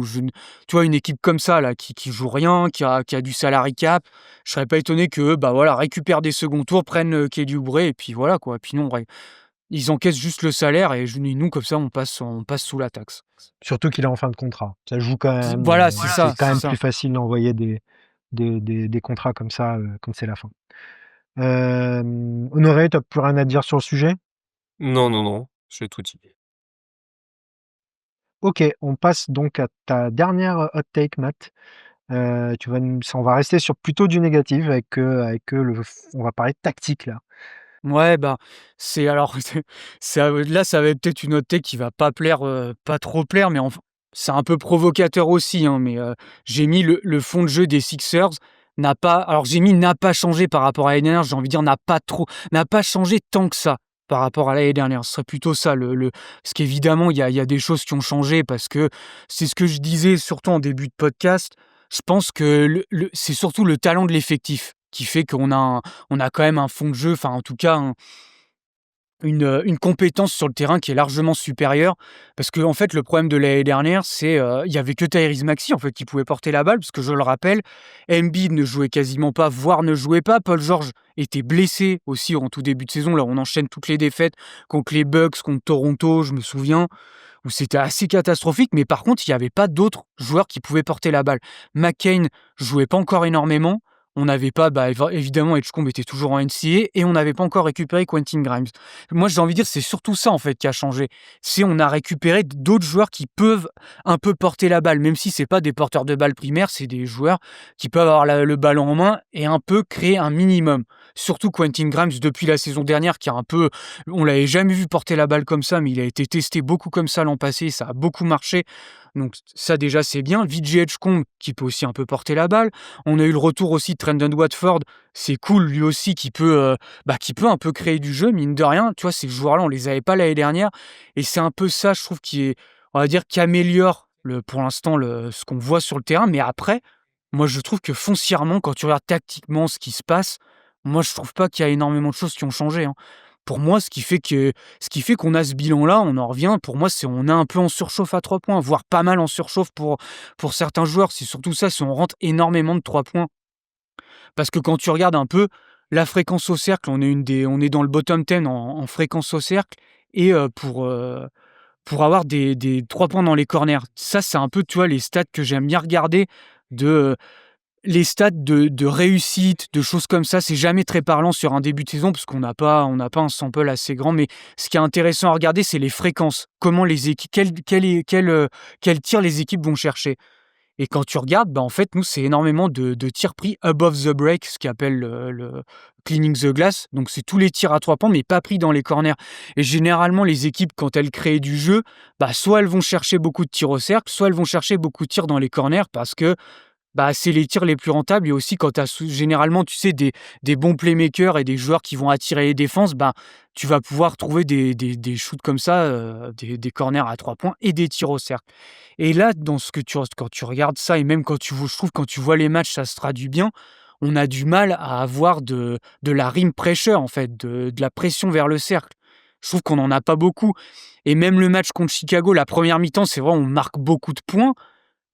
tu vois, une équipe comme ça, là, qui joue rien, qui a du salary cap, je serais pas étonné que, voilà, récupère des second tours, prennent, Kelly Oubre, et puis voilà, quoi. Et puis non, ils encaissent juste le salaire, et nous, comme ça, on passe sous la taxe. Surtout qu'il est en fin de contrat. Ça joue quand même. Voilà, c'est C'est ça, quand c'est même ça. plus facile d'envoyer des contrats comme ça quand c'est la fin. Honoré, tu n'as plus rien à dire sur le sujet? Non, non, non, j'ai tout dit. OK, on passe donc à ta dernière hot take, Matt. On va rester sur plutôt du négatif on va parler tactique là. Ouais, bah, c'est alors là, ça va être peut-être une autre take qui va pas plaire, pas trop plaire, mais c'est un peu provocateur aussi, hein, mais j'ai mis le fond de jeu des Sixers n'a pas changé par rapport à l'année dernière, j'ai envie de dire n'a pas changé tant que ça par rapport à l'année dernière. Ce serait plutôt ça le parce qu'évidemment, il y a des choses qui ont changé parce que c'est ce que je disais surtout en début de podcast. Je pense que c'est surtout le talent de l'effectif qui fait on a quand même un fond de jeu, enfin en tout cas une compétence sur le terrain qui est largement supérieure. Parce que en fait, le problème de l'année dernière, c'est, il y avait que Tyrese Maxey, en fait, qui pouvait porter la balle. Parce que je le rappelle, Embiid ne jouait quasiment pas, voire ne jouait pas. Paul George était blessé aussi en tout début de saison. Là, on enchaîne toutes les défaites contre les Bucks, contre Toronto, je me souviens, où c'était assez catastrophique. Mais par contre, il n'y avait pas d'autres joueurs qui pouvaient porter la balle. McCain jouait pas encore énormément. On n'avait pas, bah, évidemment, Edgecombe était toujours en NCAA et on n'avait pas encore récupéré Quentin Grimes. Moi, j'ai envie de dire, c'est surtout ça, en fait, qui a changé. C'est on a récupéré d'autres joueurs qui peuvent un peu porter la balle, même si c'est pas des porteurs de balle primaires, c'est des joueurs qui peuvent avoir le ballon en main et un peu créer un minimum. Surtout Quentin Grimes, depuis la saison dernière, qui a un peu, on l'avait jamais vu porter la balle comme ça, mais il a été testé beaucoup comme ça l'an passé, ça a beaucoup marché. Donc ça déjà c'est bien. VJ Edgecombe qui peut aussi un peu porter la balle. On a eu le retour aussi de Trendon Watford, c'est cool lui aussi qui peut un peu créer du jeu, mine de rien. Tu vois, ces joueurs-là, on les avait pas l'année dernière. Et c'est un peu ça, je trouve, on va dire, qui améliore pour l'instant ce qu'on voit sur le terrain. Mais après, moi, je trouve que foncièrement, quand tu regardes tactiquement ce qui se passe, moi, je trouve pas qu'il y a énormément de choses qui ont changé, hein. Pour moi, ce qui fait qu'on a ce bilan-là, on en revient, pour moi, c'est on est un peu en surchauffe à 3 points, voire pas mal en surchauffe pour certains joueurs. C'est surtout ça, si on rentre énormément de 3 points. Parce que quand tu regardes un peu la fréquence au cercle, on est dans le bottom 10 en fréquence au cercle et pour avoir des 3 points dans les corners. Ça, c'est un peu, tu vois, les stats que j'aime bien regarder de, les stats de réussite, de choses comme ça. C'est jamais très parlant sur un début de saison parce qu'on n'a pas un sample assez grand, mais ce qui est intéressant à regarder, c'est les fréquences. Comment les équipes quel tir les équipes vont chercher. Et quand tu regardes, bah, en fait, nous, c'est énormément de tirs pris above the break, ce qu'on appelle le cleaning the glass. Donc, c'est tous les tirs à 3 points, mais pas pris dans les corners. Et généralement, les équipes, quand elles créent du jeu, bah, soit elles vont chercher beaucoup de tirs au cercle, soit elles vont chercher beaucoup de tirs dans les corners parce que bah, c'est les tirs les plus rentables. Et aussi, quand tu as généralement, tu sais, des bons playmakers et des joueurs qui vont attirer les défenses, bah, tu vas pouvoir trouver des shoots comme ça, des corners à 3 points et des tirs au cercle. Et là, quand tu regardes ça, et même je trouve quand tu vois les matchs, ça se traduit bien. On a du mal à avoir de la rim pressure, en fait, de la pression vers le cercle. Je trouve qu'on n'en a pas beaucoup. Et même le match contre Chicago, la première mi-temps, c'est vrai, on marque beaucoup de points.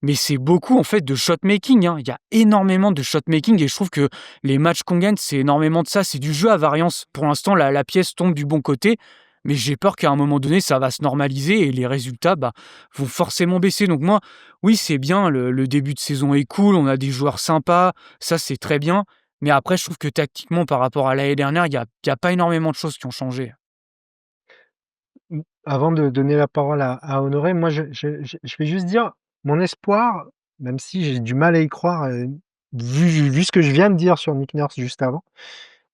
Mais c'est beaucoup en fait de shot making, hein. Il y a énormément de shot making et je trouve que les matchs qu'on gagne, c'est énormément de ça. C'est du jeu à variance. Pour l'instant, la pièce tombe du bon côté, mais j'ai peur qu'à un moment donné, ça va se normaliser et les résultats bah, vont forcément baisser. Donc moi, oui, c'est bien, le début de saison est cool, on a des joueurs sympas, ça c'est très bien. Mais après, je trouve que tactiquement, par rapport à l'année dernière, il y a pas énormément de choses qui ont changé. Avant de donner la parole à Honoré, moi je vais juste dire mon espoir, même si j'ai du mal à y croire, vu ce que je viens de dire sur Nick Nurse juste avant.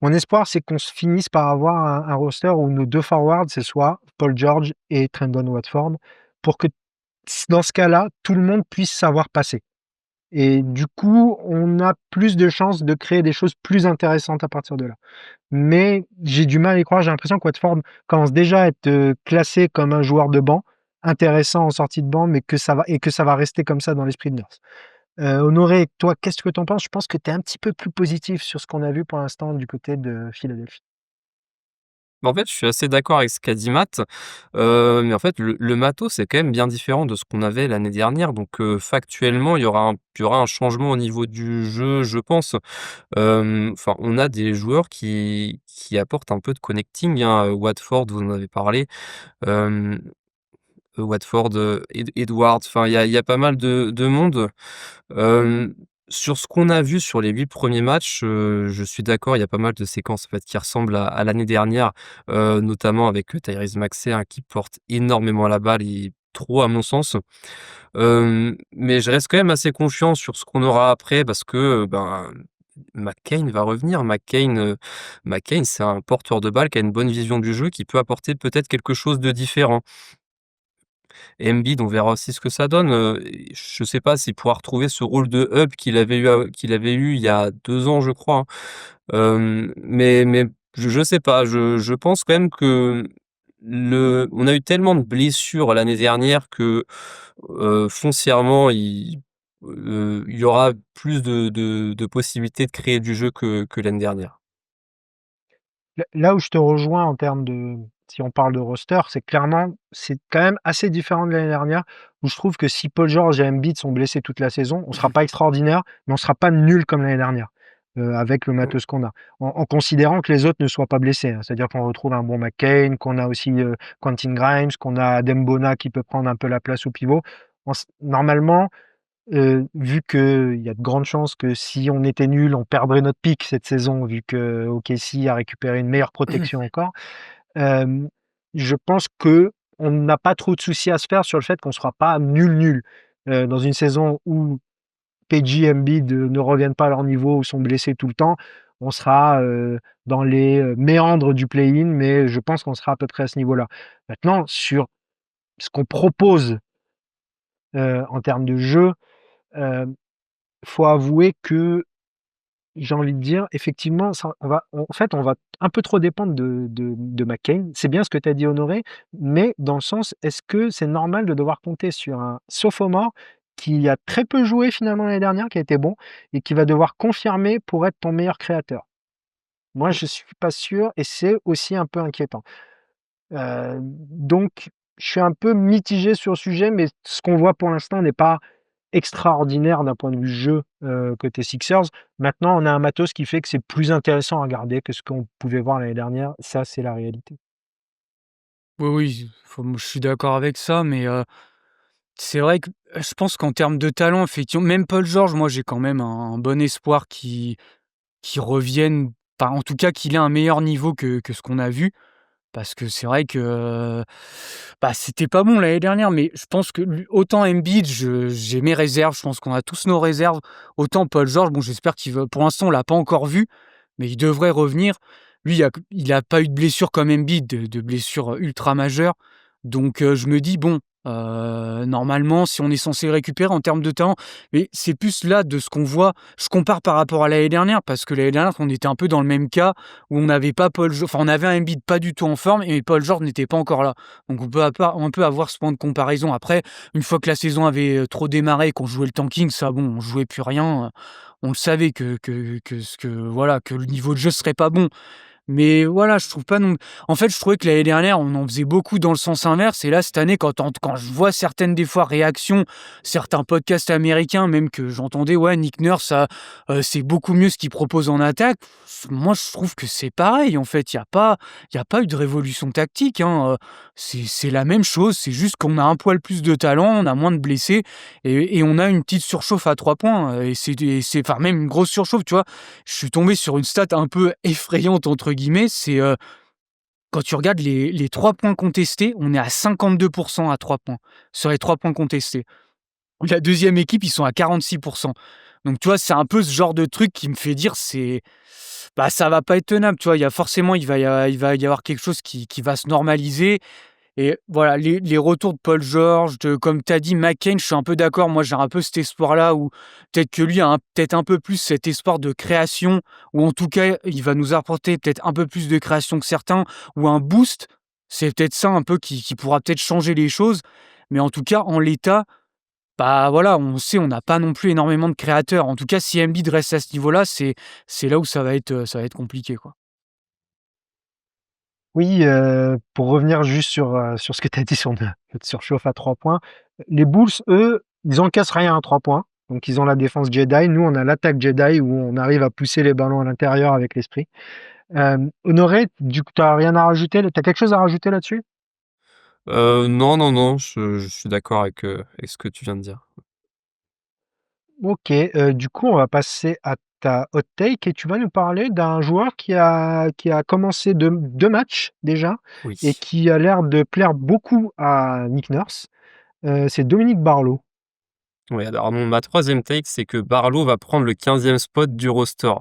Mon espoir, c'est qu'on se finisse par avoir un roster où nos 2 forwards, ce soit Paul George et Trendon Watford, pour que dans ce cas-là, tout le monde puisse savoir passer. Et du coup, on a plus de chances de créer des choses plus intéressantes à partir de là. Mais j'ai du mal à y croire. J'ai l'impression que Watford commence déjà à être classé comme un joueur de banc, intéressant en sortie de banc, mais que ça va rester comme ça dans l'esprit de Nurse. Honoré, toi, qu'est-ce que tu en penses? Je pense que tu es un petit peu plus positif sur ce qu'on a vu pour l'instant du côté de Philadelphie. Bah, en fait, je suis assez d'accord avec ce qu'a dit Matt, mais en fait, le matos, c'est quand même bien différent de ce qu'on avait l'année dernière, donc factuellement, il y aura un changement au niveau du jeu, je pense. Enfin, on a des joueurs qui apportent un peu de connecting, hein, Watford, vous en avez parlé, hem, Watford, Edwards, enfin, il y a pas mal de monde. Sur ce qu'on a vu sur les 8 premiers matchs, je suis d'accord, il y a pas mal de séquences, en fait, qui ressemblent à l'année dernière, notamment avec, Tyrese Maxey, hein, qui porte énormément la balle et trop à mon sens. Mais je reste quand même assez confiant sur ce qu'on aura après parce que, ben, McCain va revenir. McCain, c'est un porteur de balle qui a une bonne vision du jeu, qui peut apporter peut-être quelque chose de différent. Et Embiid, on verra aussi ce que ça donne, et je sais pas s'il pourra retrouver ce rôle de hub qu'il avait eu il y a 2 ans, je crois, hein. Mais je sais pas, je pense quand même que le on a eu tellement de blessures l'année dernière que, foncièrement, il y aura plus de possibilités de créer du jeu que l'année dernière. Là où je te rejoins en termes de si on parle de roster, c'est clairement c'est quand même assez différent de l'année dernière, où je trouve que si Paul George et Embiid sont blessés toute la saison, on sera pas extraordinaire, mais on sera pas nul comme l'année dernière, avec le matos qu'on a. En considérant que les autres ne soient pas blessés, hein. C'est-à-dire qu'on retrouve un bon McCain, qu'on a aussi, Quentin Grimes, qu'on a Dembona qui peut prendre un peu la place au pivot. Normalement, vu qu'il y a de grandes chances que si on était nul, on perdrait notre pick cette saison, vu que OKC a récupéré une meilleure protection encore. Hem, je pense que on n'a pas trop de soucis à se faire sur le fait qu'on ne sera pas nul. Dans une saison où PG et Embiid ne reviennent pas à leur niveau ou sont blessés tout le temps, on sera, dans les, méandres du play-in, mais je pense qu'on sera à peu près à ce niveau-là. Maintenant sur ce qu'on propose, en termes de jeu, hem, faut avouer que j'ai envie de dire, effectivement, ça en fait, on va un peu trop dépendre de McCain. C'est bien ce que tu as dit Honoré, mais dans le sens, est-ce que c'est normal de devoir compter sur un sophomore qui a très peu joué finalement l'année dernière, qui a été bon et qui va devoir confirmer pour être ton meilleur créateur? Moi, je suis pas sûr et c'est aussi un peu inquiétant. Donc je suis un peu mitigé sur le sujet, mais ce qu'on voit pour l'instant n'est pas extraordinaire d'un point de vue jeu, côté Sixers. Maintenant, on a un matos qui fait que c'est plus intéressant à regarder que ce qu'on pouvait voir l'année dernière. Ça, c'est la réalité. Oui, oui, moi je suis d'accord avec ça, mais c'est vrai que je pense qu'en termes de talent, effectivement, même Paul George, moi j'ai quand même un bon espoir qui revienne, enfin en tout cas qu'il ait un meilleur niveau que ce qu'on a vu. Parce que c'est vrai que, bah, c'était pas bon l'année dernière, mais je pense que autant Embiid, j'ai mes réserves, je pense qu'on a tous nos réserves. Autant Paul George, bon j'espère qu'il va, pour l'instant on l'a pas encore vu, mais il devrait revenir. Lui, il a pas eu de blessure comme Embiid, de blessure, ultra majeure. Donc je me dis: «Bon, normalement si on est censé le récupérer en termes de talent», mais c'est plus là de ce qu'on voit, je compare par rapport à l'année dernière, parce que l'année dernière on était un peu dans le même cas où on n'avait pas enfin on avait un Embiid pas du tout en forme et Paul George n'était pas encore là. Donc on peut avoir ce point de comparaison. Après, une fois que la saison avait, trop démarré, qu'on jouait le tanking, ça bon, on jouait plus rien, on le savait que le niveau de jeu serait pas bon. Mais voilà, je trouve pas non, en fait, je trouvais que l'année dernière, on en faisait beaucoup dans le sens inverse et là, cette année, quand je vois certaines, des fois, réactions, certains podcasts américains, même que j'entendais, ouais, Nick Nurse, c'est beaucoup mieux ce qu'il propose en attaque. Moi, je trouve que c'est pareil, en fait. Il y a pas eu de révolution tactique, hein, c'est la même chose, c'est juste qu'on a un poil plus de talent, on a moins de blessés et on a une petite surchauffe à 3 points, et c'est enfin, même une grosse surchauffe, tu vois? Je suis tombé sur une stat un peu «effrayante» entre guillemets, c'est, quand tu regardes les 3 points contestés, on est à 52 à 3 points, sur les 3 points contestés. La deuxième équipe, ils sont à 46. Donc tu vois, c'est un peu ce genre de truc qui me fait dire c'est, bah, ça va pas être tenable, tu vois? Il va y avoir quelque chose qui va se normaliser et voilà, les retours de Paul George, de comme tu as dit, McCain, je suis un peu d'accord. Moi, j'ai un peu cet espoir-là où peut-être que lui a peut-être un peu plus cet espoir de création, ou en tout cas, il va nous apporter peut-être un peu plus de création que certains, ou un boost. C'est peut-être ça un peu qui pourra peut-être changer les choses. Mais en tout cas, en l'état, bah voilà, on sait, on n'a pas non plus énormément de créateurs. En tout cas, si Embiid reste à ce niveau-là, c'est là où ça va être compliqué, quoi. Oui, pour revenir juste sur ce que tu as dit sur notre surchauffe à 3 points, les Bulls, eux, ils encaissent rien à 3 points. Donc ils ont la défense Jedi. Nous, on a l'attaque Jedi où on arrive à pousser les ballons à l'intérieur avec l'esprit. Honoré, du coup, tu as rien à rajouter? Tu as quelque chose à rajouter là-dessus? Non, non, non, je suis d'accord avec ce que tu viens de dire. OK, du coup, on va passer à ta hot take et tu vas nous parler d'un joueur qui a commencé 2 matchs déjà et Oui. qui a l'air de plaire beaucoup à Nick Nurse, c'est Dominique Barlow. Ouais, alors ma troisième take, c'est que Barlow va prendre le 15e spot du roster.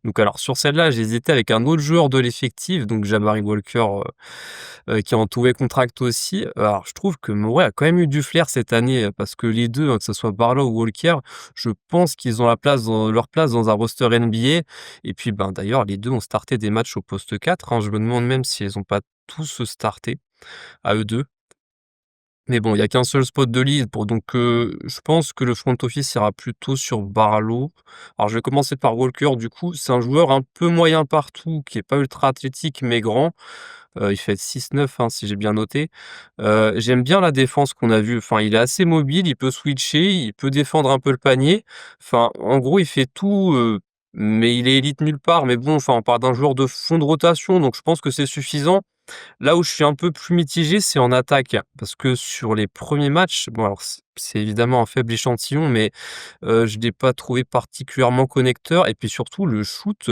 Donc alors sur celle-là, j'ai hésité avec un autre joueur de l'effectif, donc Jabari Walker, qui est en two-way contract aussi. Alors je trouve que Murray a quand même eu du flair cette année, parce que les 2, que ce soit Barlow ou Walker, je pense qu'ils ont leur place dans un roster NBA et puis, ben, d'ailleurs les 2 ont starté des matchs au poste 4, hein. Je me demande même si elles ont pas tous starté à eux 2. Mais bon, il y a qu'un seul spot de libre, donc je pense que le front office ira plutôt sur Barlow. Alors je vais commencer par Walker du coup, c'est un joueur un peu moyen partout, qui est pas ultra athlétique mais grand. Il fait 6'9", hein, si j'ai bien noté. J'aime bien la défense qu'on a vue, enfin il est assez mobile, il peut switcher, il peut défendre un peu le panier. Enfin, en gros, il fait tout, mais il est élite nulle part. Mais bon, enfin, on parle d'un joueur de fond de rotation, donc je pense que c'est suffisant. Là où je suis un peu plus mitigé, c'est en attaque. Parce que sur les premiers matchs, bon alors c'est évidemment un faible échantillon, mais je l'ai pas trouvé particulièrement connecteur et puis surtout le shoot,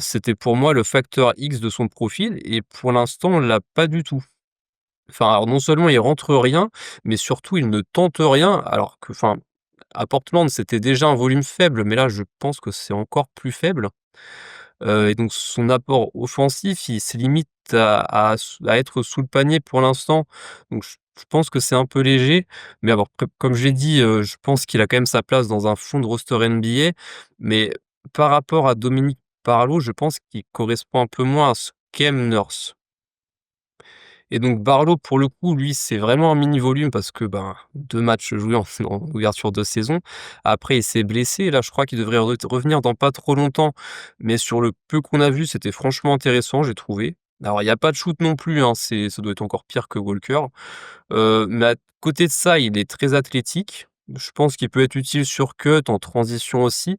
c'était pour moi le facteur X de son profil et pour l'instant on l'a pas du tout. Enfin alors non seulement il rentre rien, mais surtout il ne tente rien alors que enfin, à Portland c'était déjà un volume faible, mais là je pense que c'est encore plus faible. Et donc son apport offensif, il se limite à être sous le panier pour l'instant. Donc je pense que c'est un peu léger, mais alors comme j'ai dit, je pense qu'il a quand même sa place dans un fond de roster NBA. Mais par rapport à Dominique Barlow, je pense qu'il correspond un peu moins à ce qu'aime Nurse. Et donc Barlow, pour le coup, lui, c'est vraiment un mini volume parce que, ben, 2 matchs joués en ouverture de saison. Après, il s'est blessé. Là, je crois qu'il devrait revenir dans pas trop longtemps. Mais sur le peu qu'on a vu, c'était franchement intéressant, j'ai trouvé. Alors, il y a pas de shoot non plus, hein, ça doit être encore pire que Walker. Mais à côté de ça, il est très athlétique. Je pense qu'il peut être utile sur cut, en transition aussi.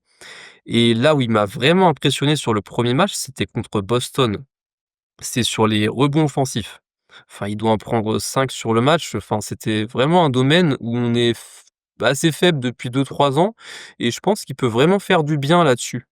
Et là où il m'a vraiment impressionné sur le premier match, c'était contre Boston. C'est sur les rebonds offensifs. Enfin, il doit en prendre 5 sur le match. Enfin, c'était vraiment un domaine où on est assez faible depuis 2 3 ans et je pense qu'il peut vraiment faire du bien là-dessus.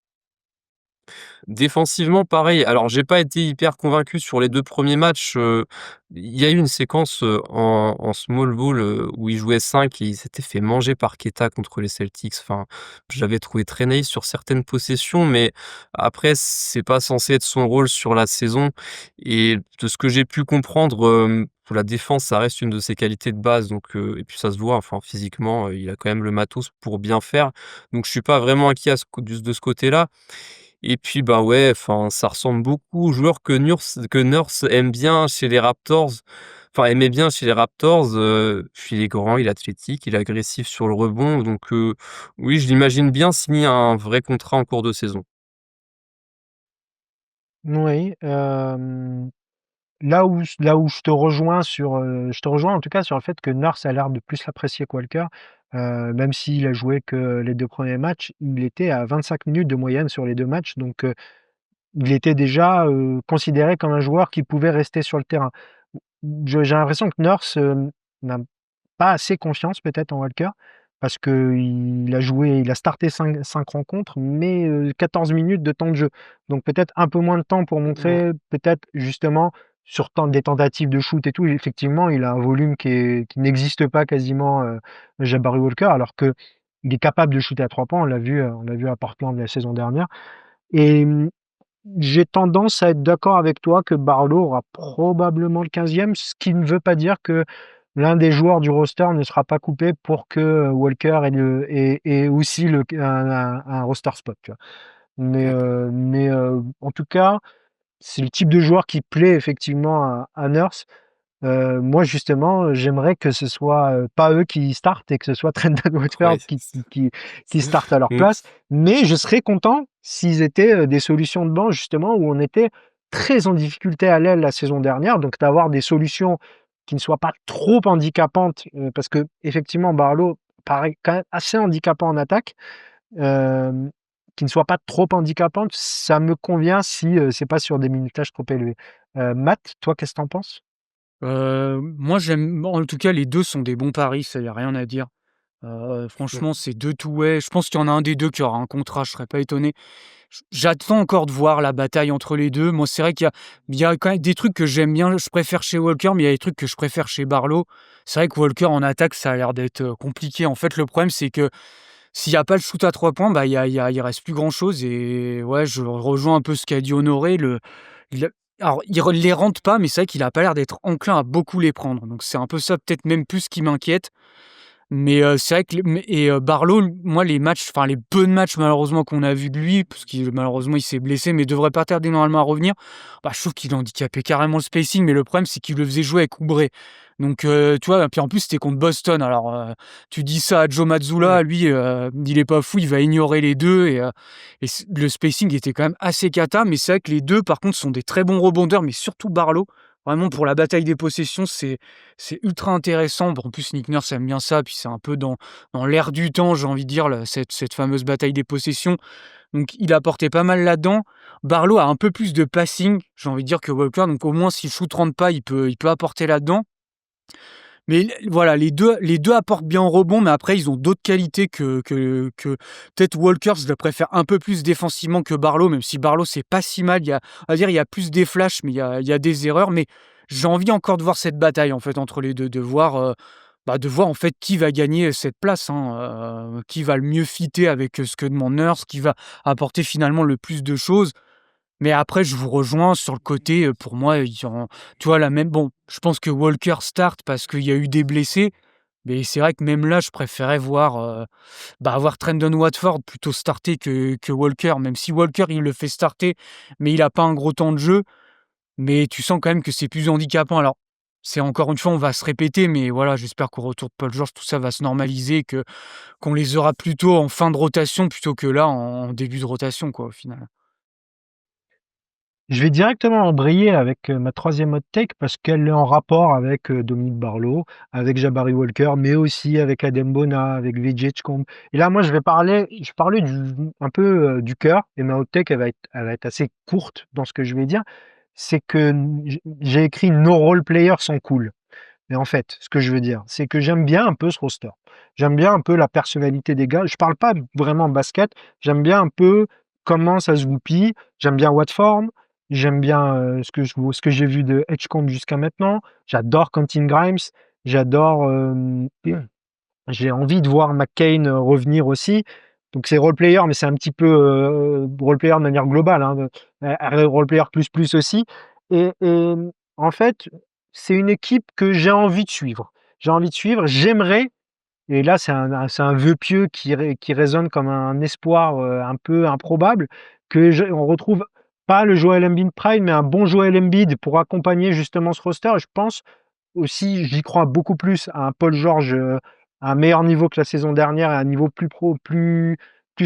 Défensivement, pareil. Alors, j'ai pas été hyper convaincu sur les 2 premiers matchs, il y a eu une séquence, en small ball, où il jouait 5 et il s'était fait manger par Keita contre les Celtics. Enfin, je l'avais trouvé très naïf sur certaines possessions, mais après, c'est pas censé être son rôle sur la saison et de ce que j'ai pu comprendre, pour la défense, ça reste une de ses qualités de base donc et puis ça se voit, enfin physiquement, il a quand même le matos pour bien faire. Donc je suis pas vraiment inquiet de ce côté-là. Et puis, bah, ouais, enfin, ça ressemble beaucoup aux joueurs que Nurse aime bien chez les Raptors, enfin aimait bien chez les Raptors, puis il est grand, il est athlétique, il est agressif sur le rebond, donc oui, je l'imagine bien signer un vrai contrat en cours de saison. Oui, là où je te rejoins en tout cas sur le fait que Nurse a l'air de plus l'apprécier que Walker, même s'il a joué que les 2 premiers matchs, il était à 25 minutes de moyenne sur les 2 matchs, donc il était déjà, considéré comme un joueur qui pouvait rester sur le terrain. J'ai l'impression que Nurse, n'a pas assez confiance peut-être en Walker parce qu'il a starté 5 rencontres, mais 14 minutes de temps de jeu. Donc peut-être un peu moins de temps pour Mmh. montrer, peut-être justement sur des tentatives de shoot et tout, effectivement, il a un volume qui n'existe pas quasiment, Jabari Walker, alors que il est capable de shooter à 3 points. On l'a vu à Portland la saison dernière et j'ai tendance à être d'accord avec toi que Barlow aura probablement le 15e, ce qui ne veut pas dire que l'un des joueurs du roster ne sera pas coupé pour que Walker ait aussi un roster spot, tu vois. D'accord. En tout cas, c'est le type de joueur qui plaît effectivement à Nurse. Moi justement, j'aimerais que ce soit, pas eux qui startent et que ce soit Trendon Watford Ouais, qui starte à leur mmh, place. Mais je serais content s'ils étaient, des solutions de banc justement où on était très en difficulté à l'aile la saison dernière, donc d'avoir des solutions qui ne soient pas trop handicapantes, parce qu'effectivement Barlow paraît quand même assez handicapant en attaque, hem, qui ne soient pas trop handicapantes, ça me convient si, c'est pas sur des minutages trop élevés. Matt, toi, qu'est-ce que tu en penses? Moi j'aime en tout cas les 2 sont des bons paris, ça y a rien à dire. Mmh. Franchement, c'est 2 two-way. Je pense qu'il y en a un des 2 qui aura un contrat, je serais pas étonné. J'attends encore de voir la bataille entre les 2. Moi, c'est vrai qu'il y a quand même des trucs que j'aime bien, je préfère chez Walker, mais il y a des trucs que je préfère chez Barlow. C'est vrai que Walker en attaque, ça a l'air d'être, compliqué. En fait, le problème, c'est que s'il y a pas le shoot à 3 points, bah, il reste plus grand chose et ouais, je rejoins un peu ce qu'a dit Honoré, il a alors il les rentre pas, mais c'est vrai qu'il a pas l'air d'être enclin à beaucoup les prendre. Donc c'est un peu ça, peut-être même plus qui m'inquiète. Mais c'est vrai que Barlow, moi, les matchs, enfin les peu de matchs malheureusement qu'on a vu de lui, parce qu'il malheureusement il s'est blessé, mais devrait pas tarder normalement à revenir, bah, je trouve qu'il handicapait carrément le spacing, mais le problème c'est qu'il le faisait jouer avec Oubre. Donc tu vois? Puis en plus c'était contre Boston, alors tu dis ça à Joe Mmh. Mazzulla, lui, il est pas fou, il va ignorer les 2 et le spacing était quand même assez cata, mais c'est vrai que les 2 par contre sont des très bons rebondeurs, mais surtout Barlow. Vraiment pour la bataille des possessions, c'est ultra intéressant. Bon, en plus, Nick Nurse aime bien ça, puis c'est un peu dans l'air du temps, j'ai envie de dire, cette fameuse bataille des possessions. Donc, il a apporté pas mal là-dedans. Barlow a un peu plus de passing, j'ai envie de dire, que Walker. Donc, au moins, si le shoot rentre pas, il peut apporter là-dedans. Mais voilà, les deux apportent bien en rebond, mais après, ils ont d'autres qualités que peut-être Walker, je le préfère un peu plus défensivement que Barlow, même si Barlow, c'est pas si mal. On va dire, il y a plus des flashs, mais il y a des erreurs. Mais j'ai envie encore de voir cette bataille, en fait, entre les deux, de voir en fait qui va gagner cette place, hein, qui va le mieux fitter avec ce que demande Nurse, qui va apporter finalement le plus de choses. Mais après, je vous rejoins sur le côté, pour moi, tu vois, la même bon, je pense que Walker start parce qu'il y a eu des blessés, mais c'est vrai que même là, je préférais voir Trendon Watford plutôt starter que Walker, même si Walker, il le fait starter, mais il a pas un gros temps de jeu, mais tu sens quand même que c'est plus handicapant. Alors, c'est encore une fois, on va se répéter, mais voilà, j'espère qu'au retour de Paul George, tout ça va se normaliser, que qu'on les aura plutôt en fin de rotation plutôt que là, en début de rotation, quoi, au final. Je vais directement embrayer avec ma troisième hot take parce qu'elle est en rapport avec Dominique Barlow, avec Jabari Walker, mais aussi avec Adem Bona, avec VJ Edgecombe. Et là, moi, je vais parler un peu du cœur, et ma hot take, elle va être assez courte dans ce que je vais dire. C'est que j'ai écrit No role players sont cool. Mais en fait, ce que je veux dire, c'est que j'aime bien un peu ce roster. J'aime bien un peu la personnalité des gars. Je parle pas vraiment basket. J'aime bien un peu comment ça se goupille. J'aime bien Watford. J'aime bien ce que j'ai vu de Edgecombe jusqu'à maintenant. J'adore Quentin Grimes. J'adore. J'ai envie de voir McCain revenir aussi. Donc c'est role player, mais c'est un petit peu role player de manière globale, hein, role player plus plus aussi. Et en fait, c'est une équipe que j'ai envie de suivre. J'ai envie de suivre. J'aimerais, et là c'est un vœu pieux qui résonne comme un espoir un peu improbable, on retrouve pas le Joel Embiid Prime, mais un bon Joel Embiid pour accompagner justement ce roster. Et je pense aussi, j'y crois beaucoup plus à un Paul George à un meilleur niveau que la saison dernière et à un niveau plus pro, plus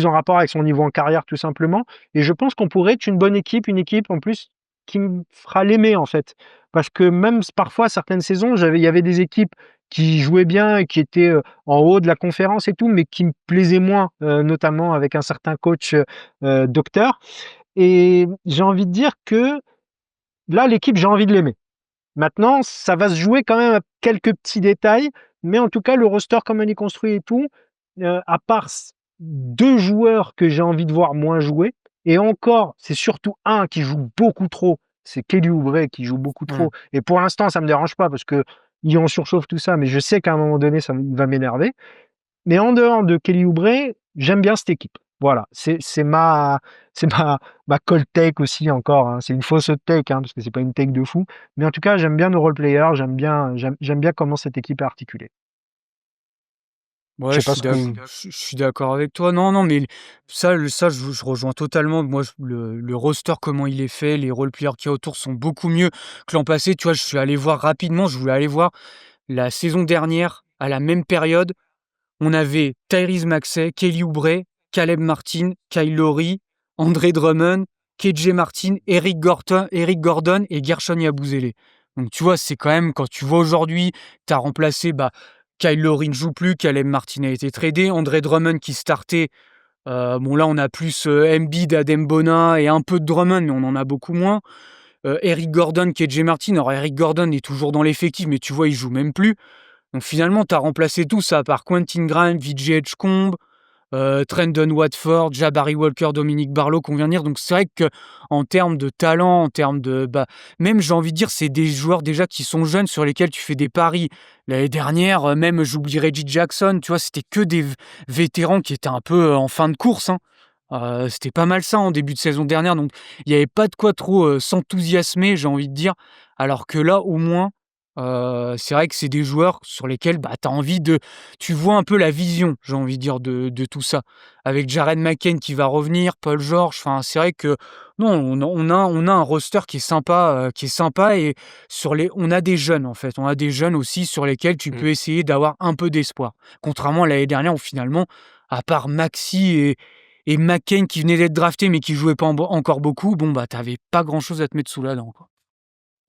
en rapport avec son niveau en carrière tout simplement. Et je pense qu'on pourrait être une équipe en plus qui me fera l'aimer en fait. Parce que même parfois, certaines saisons, il y avait des équipes qui jouaient bien et qui étaient en haut de la conférence et tout, mais qui me plaisaient moins, notamment avec un certain coach docteur. Et j'ai envie de dire que là, l'équipe, j'ai envie de l'aimer. Maintenant, ça va se jouer quand même à quelques petits détails, mais en tout cas, le roster comme il est construit et tout, à part 2 joueurs que j'ai envie de voir moins jouer, et encore, c'est surtout un qui joue beaucoup trop, c'est Kelly Oubre qui joue beaucoup Mmh. trop. Et pour l'instant, ça me dérange pas parce qu'il en surchauffe tout ça, mais je sais qu'à un moment donné, ça va m'énerver. Mais en dehors de Kelly Oubre, j'aime bien cette équipe. Voilà, c'est ma cold take aussi encore, hein. C'est une fausse take, hein, parce que c'est pas une take de fou. Mais en tout cas, j'aime bien nos role players, j'aime bien comment cette équipe est articulée. Je Ouais, sais pas ce que je suis d'accord avec toi. Non, non, mais ça je rejoins totalement. Moi, le roster, comment il est fait, les role players qu'il y a autour sont beaucoup mieux que l'an passé. Tu vois, je suis allé voir rapidement, je voulais aller voir la saison dernière, à la même période, on avait Tyrese Maxey, Kelly Oubre, Caleb Martin, Kyle Lowry, André Drummond, KJ Martin, Eric Gordon et Gershon Yabusele. Donc tu vois, c'est quand même, quand tu vois aujourd'hui, tu as remplacé, Kyle Lowry ne joue plus, Caleb Martin a été tradé, André Drummond qui startait. Bon là, on a plus Embiid, Adem Bona et un peu de Drummond, mais on en a beaucoup moins. Eric Gordon, KJ Martin. Alors Eric Gordon est toujours dans l'effectif, mais tu vois, il joue même plus. Donc finalement, tu as remplacé tout ça par Quentin Grimes, VJ Edgecombe, Trendon Watford, Jabari Walker, Dominique Barlow qu'on vient de dire. Donc c'est vrai qu'en termes de talent, en termes de même j'ai envie de dire, c'est des joueurs déjà qui sont jeunes sur lesquels tu fais des paris. L'année dernière, même j'oublie Reggie Jackson, tu vois? C'était que des vétérans qui étaient un peu, en fin de course, hein. C'était pas mal ça en début de saison dernière, donc il y avait pas de quoi trop, s'enthousiasmer, j'ai envie de dire. Alors que là, au moins, c'est vrai que c'est des joueurs sur lesquels, tu as envie de tu vois un peu la vision, j'ai envie de dire, de tout ça. Avec Jared McCain qui va revenir, Paul George, enfin, c'est vrai que non, on a un roster qui est sympa et on a des jeunes, en fait. On a des jeunes aussi sur lesquels tu Mmh. peux essayer d'avoir un peu d'espoir. Contrairement à l'année dernière où finalement, à part Maxey et McCain qui venait d'être drafté mais qui jouait pas encore beaucoup, bon, tu pas grand-chose à te mettre sous la dent, quoi.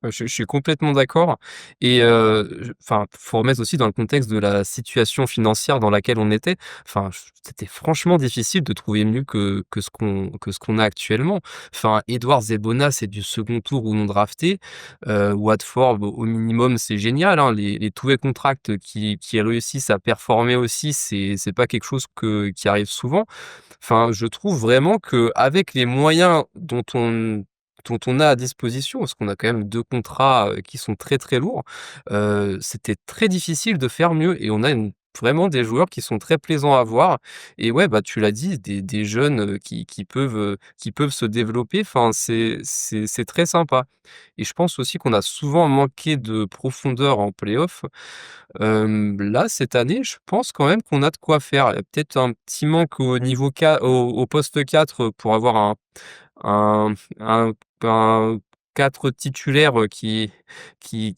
Je suis complètement d'accord et je enfin, faut remettre aussi dans le contexte de la situation financière dans laquelle on était. Enfin, j c'était franchement difficile de trouver mieux que ce qu'on a actuellement. Enfin, Edouard Zebona, c'est du second tour ou non drafté. Watford, au minimum, c'est génial, hein. Les two-way contracts qui réussissent à performer aussi, c'est pas quelque chose qui arrive souvent. Enfin, je trouve vraiment qu'avec les moyens dont on a à disposition, parce qu'on a quand même 2 contrats, qui sont très, très lourds, c'était très difficile de faire mieux et on a vraiment des joueurs qui sont très plaisants à voir et ouais, bah, tu l'as dit, des jeunes, qui peuvent se développer, enfin, c'est très sympa et je pense aussi qu'on a souvent manqué de profondeur en play-off. Là, cette année, je pense quand même qu'on a de quoi faire. Il y a peut-être un petit manque au niveau qua au poste 4 pour avoir un un un 4 titulaire, qui qui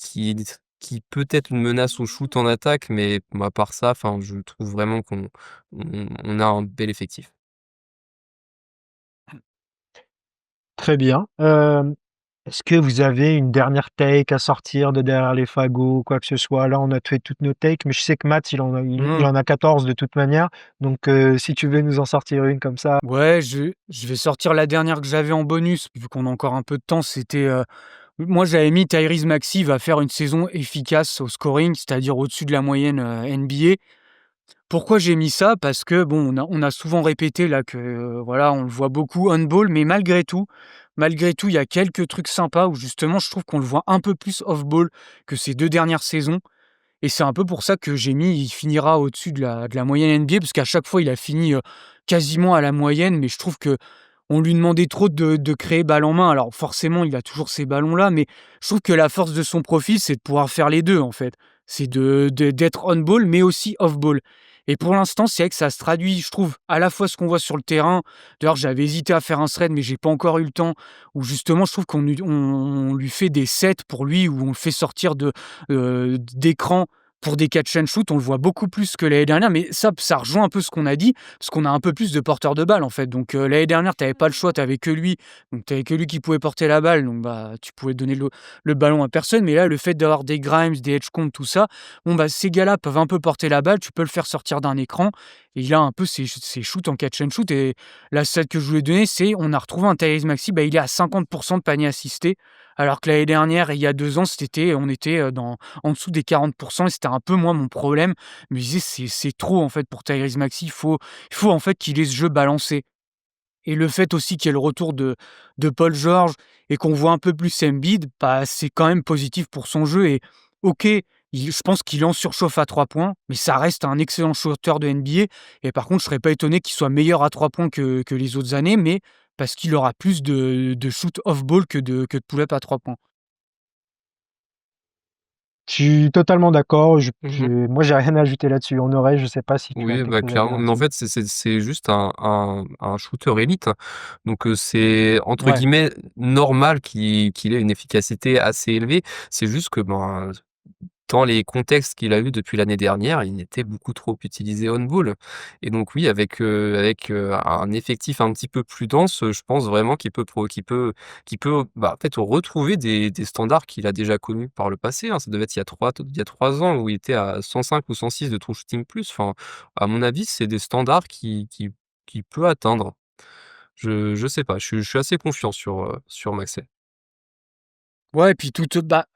qui peut être une menace au shoot en attaque, mais à part ça, enfin, je trouve vraiment qu'on a un bel effectif. Très bien. Est-ce que vous avez une dernière take à sortir de derrière les fagots ou quoi que ce soit? Là, on a fait toutes nos takes, mais je sais que Matt, il Mmh. en a 14 de toute manière. Donc, si tu veux nous en sortir une comme ça. Ouais, je vais sortir la dernière que j'avais en bonus, vu qu'on a encore un peu de temps. C'était, moi j'avais mis Tyrese Maxey va faire une saison efficace au scoring, c'est-à-dire au-dessus de la moyenne, NBA. Pourquoi j'ai mis ça? Parce que bon, on a souvent répété là que, voilà, on le voit beaucoup on-ball, mais malgré tout, il y a quelques trucs sympas où justement je trouve qu'on le voit un peu plus off-ball que ces 2 dernières saisons. Et c'est un peu pour ça que j'ai mis il finira au-dessus de la moyenne NBA parce qu'à chaque fois il a fini, quasiment à la moyenne, mais je trouve que on lui demandait trop de créer balle en main. Alors forcément, il a toujours ces ballons-là, mais je trouve que la force de son profil, c'est de pouvoir faire les 2 en fait. C'est d'être on ball, mais aussi off ball. Et pour l'instant, c'est vrai que ça se traduit, je trouve, à la fois ce qu'on voit sur le terrain. D'ailleurs, j'avais hésité à faire un thread, mais j'ai pas encore eu le temps. Où justement, je trouve qu'on lui fait des sets pour lui, où on le fait sortir d'écran pour des catch and shoot. On le voit beaucoup plus que l'année dernière, mais ça rejoint un peu ce qu'on a dit, parce qu'on a un peu plus de porteurs de balles en fait. Donc l'année dernière, tu avais pas le choix, tu avais que lui. Donc tu avais que lui qui pouvait porter la balle, donc tu pouvais donner le ballon à personne. Mais là, le fait d'avoir des Grimes, des Edgecombe, tout ça, bon ces gars-là peuvent un peu porter la balle, tu peux le faire sortir d'un écran. Et il a un peu ses shoots en catch and shoot. Et la stat que je voulais donner, c'est on a retrouvé un Tyrese Maxey, il est à 50% de panier assisté. Alors que l'année dernière et il y a 2 ans, on était en dessous des 40 et c'était un peu moi mon problème. Je me disais: «C'est trop en fait pour Tyrese Maxey, il faut en fait qu'il ait ce jeu balancé». Et le fait aussi qu'il y ait le retour de Paul George et qu'on voit un peu plus Embiid, c'est quand même positif pour son jeu. Et OK, je pense qu'il est en surchauffe à 3 points, mais ça reste un excellent shooter de NBA. Et par contre, je serais pas étonné qu'il soit meilleur à 3 points que les autres années, mais parce qu'il aura plus de shoot off ball que de pull-up à 3 points. Je suis totalement d'accord. Mmh. Moi, j'ai rien à ajouter là-dessus. On aurait, je sais pas si tu as Oui, quelque bah, chose à dire clairement, mais en là-dessus. fait, c'est juste un shooter élite, donc c'est entre Ouais. guillemets «normal» qu'il ait une efficacité assez élevée. C'est juste que, ben, dans les contextes qu'il a eu depuis l'année dernière, il était beaucoup trop utilisé on ball et donc oui, avec un effectif un petit peu plus dense, je pense vraiment qu'il peut, bah, en fait, retrouver des standards qu'il a déjà connus par le passé, hein. Ça devait être il y a 3 ans où il était à 105 ou 106 de true shooting plus. Enfin, à mon avis, c'est des standards qu'il peut atteindre. Je sais pas, je suis assez confiant sur Maxey. Ouais, et puis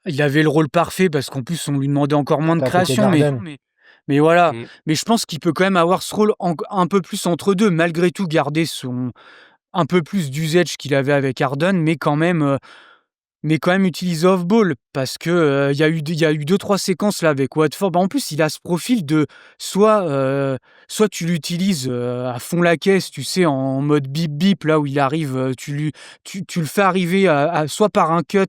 il avait le rôle parfait parce qu'en plus on lui demandait encore moins de C'était à côté création, mais d'Arden. voilà. Mmh. Mais je pense qu'il peut quand même avoir ce rôle un peu plus entre deux, malgré tout garder son un peu plus d'usage qu'il avait avec Harden, mais quand même utiliser off ball parce que, il y a eu 2-3 séquences là avec Watford. Bah, en plus, il a ce profil de soit, soit tu l'utilises, à fond la caisse, tu sais, en mode bip bip là où il arrive, tu le fais arriver à soit par un cut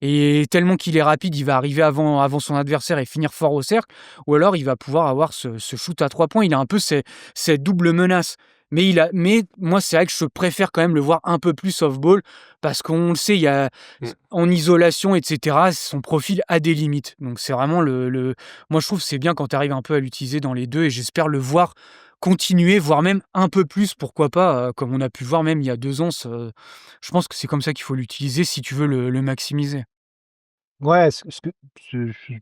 et tellement qu'il est rapide, il va arriver avant son adversaire et finir fort au cercle, ou alors il va pouvoir avoir ce shoot à 3 points. Il a un peu cette double menace. Mais moi, c'est vrai que je préfère quand même le voir un peu plus off ball parce qu'on le sait, il y a Mmh. en isolation, et cetera, son profil a des limites. Donc c'est vraiment le moi je trouve que c'est bien quand tu arrives un peu à l'utiliser dans les 2 et j'espère le voir continuer, voire même un peu plus, pourquoi pas, comme on a pu voir même il y a 2 ans, je pense que c'est comme ça qu'il faut l'utiliser si tu veux le maximiser. Ouais,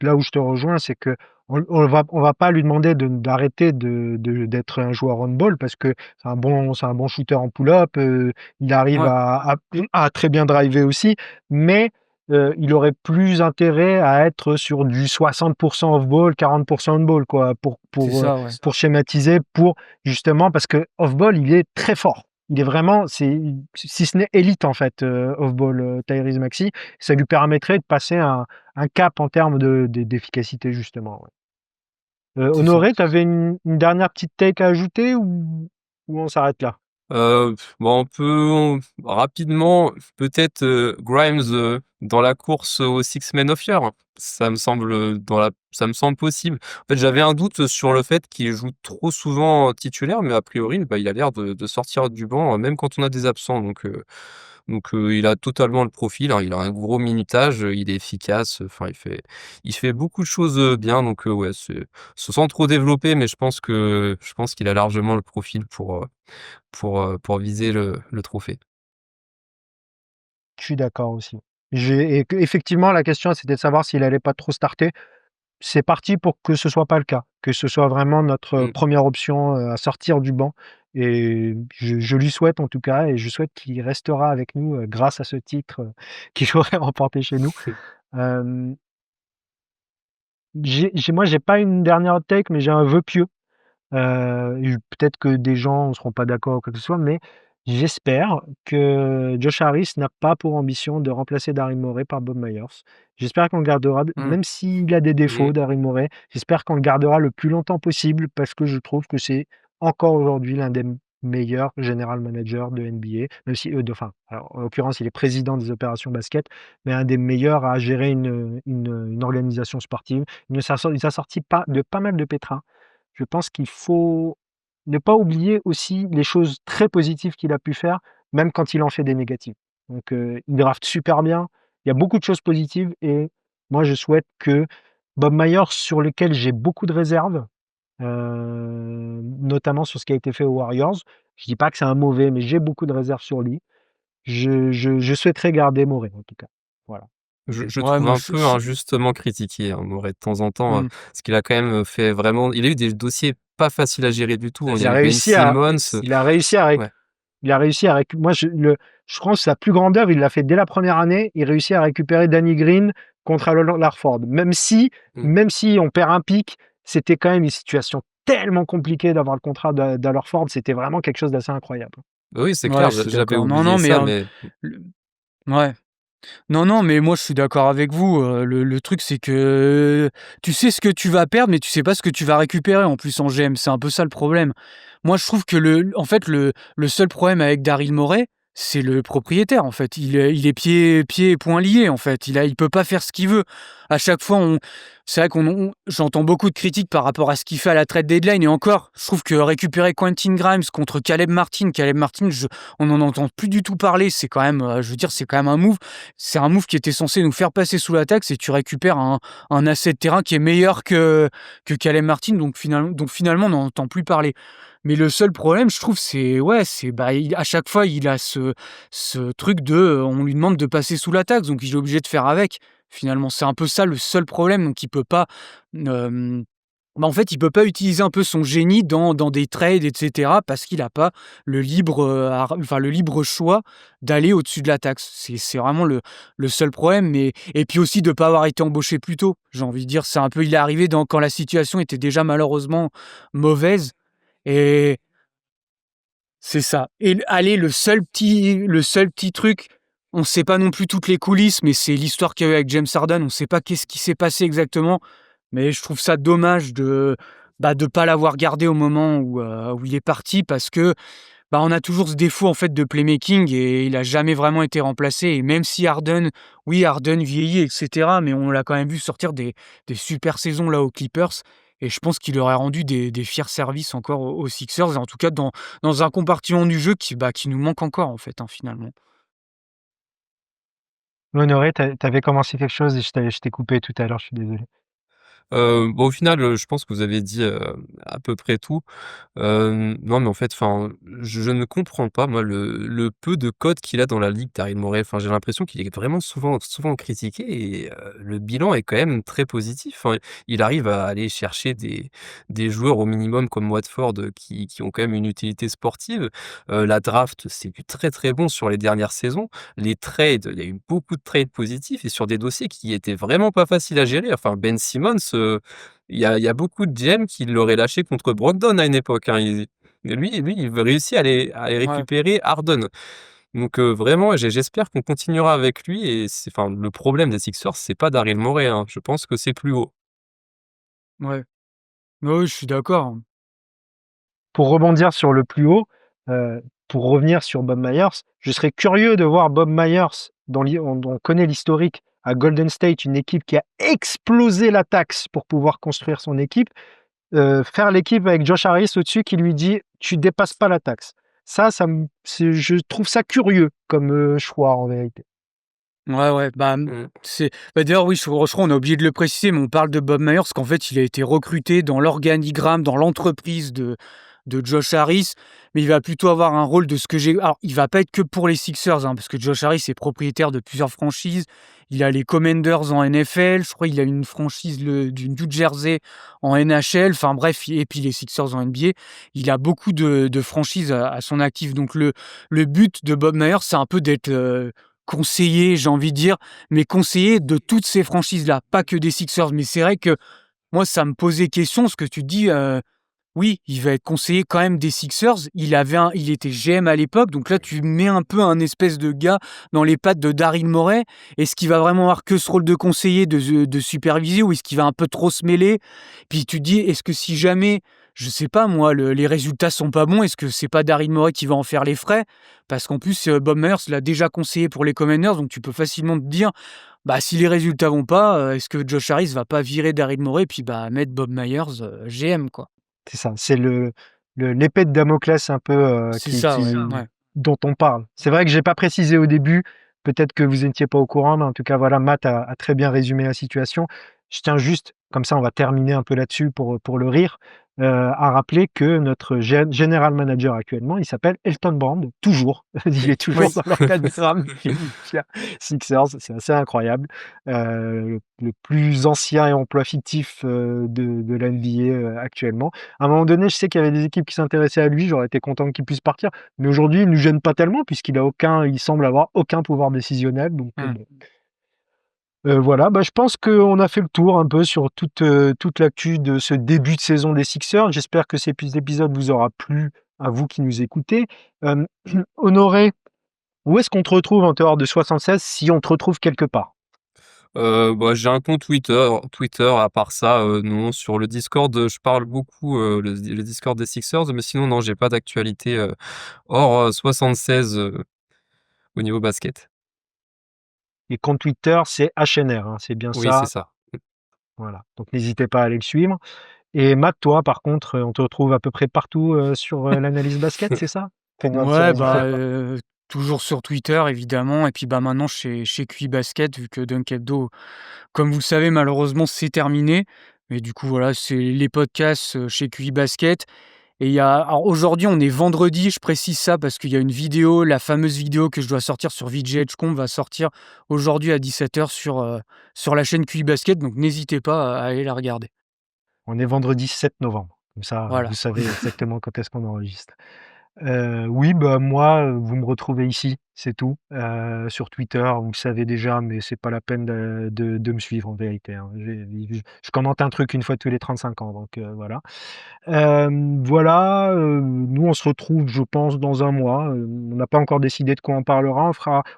là où je te rejoins, c'est que on va pas lui demander d'arrêter d'être un joueur on-ball parce que c'est un bon shooter en pull-up, il arrive Ouais, à très bien driver aussi, mais il aurait plus intérêt à être sur du 60% off-ball, 40% on-ball, quoi, c'est ça, ouais. pour schématiser, pour justement, parce que off-ball, il est très fort. Il est vraiment, si ce n'est élite en fait, off-ball, Tyrese Maxey. Ça lui permettrait de passer un cap en termes d'efficacité justement, ouais. C'est ça. Honoré, tu avais une dernière petite take à ajouter ou on s'arrête là? Bon, rapidement, peut-être, Grimes, dans la course au Six Men of Year. Ça me semble possible. En fait, j'avais un doute sur le fait qu'il joue trop souvent titulaire, mais a priori, bah, il a l'air de sortir du banc, même quand on a des absents, il a totalement le profil, hein. Il a un gros minutage, il est efficace, enfin il fait beaucoup de choses, bien, ouais, c'est sans trop développer, mais je pense qu'il a largement le profil pour viser le trophée. Je suis d'accord aussi. Et qu'effectivement la question c'était de savoir s'il allait pas trop starter. C'est parti pour que ce soit pas le cas, que ce soit vraiment notre, Mmh. première option, à sortir du banc, et je lui souhaite en tout cas, et je souhaite qu'il restera avec nous, grâce à ce titre, qu'il aurait remporté chez nous. Hem, j'ai pas une dernière hot take, mais j'ai un vœu pieux. Peut-être que des gens ne seront pas d'accord ou quoi que ce soit, mais j'espère que Josh Harris n'a pas pour ambition de remplacer Daryl Morey par Bob Myers. J'espère qu'on le gardera, Mmh. même s'il a des défauts, Mmh. Daryl Morey, j'espère qu'on le gardera le plus longtemps possible parce que je trouve que c'est encore aujourd'hui l'un des meilleurs general managers de NBA, même si, enfin, alors, en l'occurrence, il est président des opérations basket, mais un des meilleurs à gérer une organisation sportive. Il a sorti pas mal de pétrin. Je pense qu'il faut ne pas oublier aussi les choses très positives qu'il a pu faire, même quand il en fait des négatives. Donc, il draft super bien, il y a beaucoup de choses positives, et moi je souhaite que Bob Myers, sur lequel j'ai beaucoup de réserves, notamment sur ce qui a été fait aux Warriors, je dis pas que c'est un mauvais, mais j'ai beaucoup de réserves sur lui. Je souhaiterais garder Morey en tout cas. Voilà. Je Ouais, trouve moi un peu injustement critiqué, hein, Murray de temps en temps, mmh. parce qu'il a quand même, fait vraiment il a eu des dossiers pas faciles à gérer du tout, hein. Il y Il a a eu Ben réussi à Simmons, il a réussi à ouais. Il a réussi à récu moi je pense que sa plus grande œuvre, il l'a fait dès la première année. Il réussit à récupérer Danny Green contre Al Horford. Mmh. Même si on perd un pic, c'était quand même une situation tellement compliquée d'avoir le contrat d'Al Horford. C'était vraiment quelque chose d'assez incroyable. Bah oui, c'est Ouais, clair, je suis j'avais d'accord. Non, oublié non, mais, ça, mais le ouais. Non, non, mais moi je suis d'accord avec vous, le truc c'est que tu sais ce que tu vas perdre, mais tu sais pas ce que tu vas récupérer en plus en GM, c'est un peu ça le problème. Moi je trouve que en fait le seul problème avec Daryl Morey, c'est le propriétaire en fait. Il est pieds et poings liés en fait, il peut pas faire ce qu'il veut. À chaque fois c'est vrai j'entends beaucoup de critiques par rapport à ce qu'il fait à la trade deadline, et encore, je trouve que récupérer Quentin Grimes contre Caleb Martin, on n'en entend plus du tout parler, c'est quand même, je veux dire, c'est quand même un move. C'est un move qui était censé nous faire passer sous la taxe, et tu récupères un asset de terrain qui est meilleur que Caleb Martin, donc finalement, on n'en entend plus parler. Mais le seul problème, je trouve, c'est ouais, à chaque fois, il a ce truc on lui demande de passer sous la taxe, donc il est obligé de faire avec. Finalement, c'est un peu ça le seul problème, donc il peut pas, bah, en fait, il peut pas utiliser un peu son génie dans des trades et cetera parce qu'il a pas le libre choix d'aller au-dessus de la taxe. C'est vraiment le seul problème, mais et puis aussi de pas avoir été embauché plus tôt. J'ai envie de dire, c'est un peu il est arrivé quand la situation était déjà malheureusement mauvaise et c'est ça. Et allez, le seul petit truc, on sait pas non plus toutes les coulisses, mais c'est l'histoire qu'il y a eu avec James Harden. On sait pas qu'est-ce qui s'est passé exactement, mais je trouve ça dommage de pas l'avoir gardé au moment où il est parti parce que, on a toujours ce défaut en fait de playmaking et il a jamais vraiment été remplacé et même si Harden vieillit et cetera, mais on l'a quand même vu sortir des super saisons là aux Clippers et je pense qu'il aurait rendu des fiers services encore aux Sixers et en tout cas dans un compartiment du jeu qui nous manque encore en fait, hein, finalement. Honoré, t'avais commencé quelque chose et je t'ai coupé tout à l'heure, je suis désolé. Bon, au final, je pense que vous avez dit, à peu près tout. Non, mais en fait, enfin, je ne comprends pas, moi, le peu de codes qu'il a dans la ligue, Daryl Morey. Enfin, j'ai l'impression qu'il est vraiment souvent critiqué et le bilan est quand même très positif. Enfin, il arrive à aller chercher des joueurs au minimum comme Watford, qui ont quand même une utilité sportive. La draft, c'est du très, très bon sur les dernières saisons. Les trades, il y a eu beaucoup de trades positifs et sur des dossiers qui étaient vraiment pas faciles à gérer. Enfin, Ben Simmons, il y a beaucoup de GM qui l'auraient lâché contre Brogdon à une époque, hein. Lui, il veut réussit à aller Ouais, récupérer Harden. Donc vraiment, j'espère qu'on continuera avec lui et enfin, le problème des Sixers, c'est pas Daryl Morey, hein. Je pense que c'est plus haut. ouais. Ouais, je suis d'accord, hein. Pour rebondir sur le plus haut, pour revenir sur Bob Myers, je serais curieux de voir Bob Myers, on connaît l'historique à Golden State, une équipe qui a explosé la taxe pour pouvoir construire son équipe, faire l'équipe avec Josh Harris au-dessus qui lui dit: «Tu dépasses pas la taxe». Je trouve ça curieux comme choix en vérité. Ouais, ouais, Mmh. d'ailleurs, oui, je crois on a oublié de le préciser, mais on parle de Bob Myers, parce qu'en fait, il a été recruté dans l'organigramme, dans l'entreprise de Josh Harris, mais il va plutôt avoir un rôle de ce que j'ai alors, il va pas être que pour les Sixers, hein, parce que Josh Harris est propriétaire de plusieurs franchises. Il a les Commanders en NFL, je crois il a une franchise du New Jersey en NHL, enfin bref, et puis les Sixers en NBA. Il a beaucoup de franchises à son actif, donc le but de Bob Myers, c'est un peu d'être, conseiller, j'ai envie de dire, mais conseiller de toutes ces franchises-là, pas que des Sixers. Mais c'est vrai que moi, ça me posait question, ce que tu dis. Oui, il va être conseiller quand même des Sixers. Il était GM à l'époque, donc là, tu mets un peu un espèce de gars dans les pattes de Daryl Morey. Est-ce qu'il va vraiment avoir que ce rôle de conseiller, de superviser, ou est-ce qu'il va un peu trop se mêler? Puis tu te dis, est-ce que si jamais, je sais pas moi, les résultats sont pas bons, est-ce que c'est pas Daryl Morey qui va en faire les frais? Parce qu'en plus, Bob Myers l'a déjà conseillé pour les Commanders, donc tu peux facilement te dire, bah si les résultats vont pas, est-ce que Josh Harris va pas virer Daryl Morey puis bah mettre Bob Myers GM quoi? C'est ça, c'est l'épée de Damoclès un peu C'est ça, ouais, ouais. dont on parle. C'est vrai que j'ai pas précisé au début, peut-être que vous n'étiez pas au courant, mais en tout cas, voilà, Matt a très bien résumé la situation. Je tiens juste, comme ça, on va terminer un peu là-dessus pour le rire, à rappeler que notre general manager actuellement, il s'appelle Elton Brand, toujours. Il est toujours Oui. dans l'organigramme Philadelphia Sixers, c'est assez incroyable. Le plus ancien emploi fictif de la NBA actuellement. À un moment donné, je sais qu'il y avait des équipes qui s'intéressaient à lui, j'aurais été content qu'il puisse partir. Mais aujourd'hui, il ne nous gêne pas tellement il semble avoir aucun pouvoir décisionnel. Donc Mmh. bon. Voilà, je pense qu'on a fait le tour un peu sur toute l'actu de ce début de saison des Sixers. J'espère que cet épisode vous aura plu à vous qui nous écoutez. Hem, Honoré, où est-ce qu'on te retrouve en dehors de 76 si on te retrouve quelque part? Bah, j'ai un compte Twitter, à part ça, non. Sur le Discord, je parle beaucoup, le Discord des Sixers, mais sinon non, j'ai pas d'actualité, hors, 76, au niveau basket. Et compte Twitter, c'est HNR, hein, c'est bien Oui, c'est ça? ça. Voilà, donc n'hésitez pas à aller le suivre. Et Matt, toi, par contre, on te retrouve à peu près partout, sur, l'analyse basket, c'est ça? Fais-nous un petit Ouais, résumé. toujours sur Twitter évidemment et puis, maintenant chez QI Basket vu que Dunk Hebdo, comme vous le savez malheureusement c'est terminé. Mais du coup voilà, c'est les podcasts, chez QI Basket. Et alors aujourd'hui, on est vendredi, je précise ça parce qu'il y a une vidéo, la fameuse vidéo que je dois sortir sur VG Edgecombe va sortir aujourd'hui à 17h sur la chaîne QI Basket, donc n'hésitez pas à aller la regarder. On est vendredi 7 novembre. Comme ça, vous Voilà. savez exactement quand est-ce qu'on enregistre. Oui, bah, moi, vous me retrouvez ici, c'est tout. Sur Twitter, vous le savez déjà, mais c'est pas la peine de me suivre en vérité, hein. Je commente un truc une fois tous les 35 ans, donc voilà. Voilà, nous on se retrouve, je pense, dans un mois. On n'a pas encore décidé de quoi on parlera.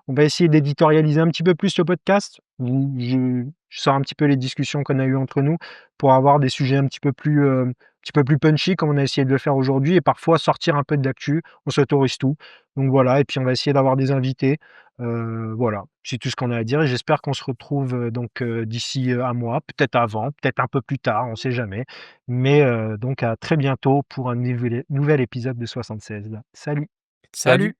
On va essayer d'éditorialiser un petit peu plus le podcast. Je sors un petit peu les discussions qu'on a eues entre nous pour avoir des sujets un petit peu plus punchy comme on a essayé de le faire aujourd'hui et parfois sortir un peu de l'actu. On s'autorise tout. Donc voilà, et puis on va essayer d'avoir des invités. Voilà, c'est tout ce qu'on a à dire et j'espère qu'on se retrouve d'ici un mois, peut-être avant, peut-être un peu plus tard, on ne sait jamais. Mais donc à très bientôt pour un nouvel épisode de 76. Salut! Salut. Salut!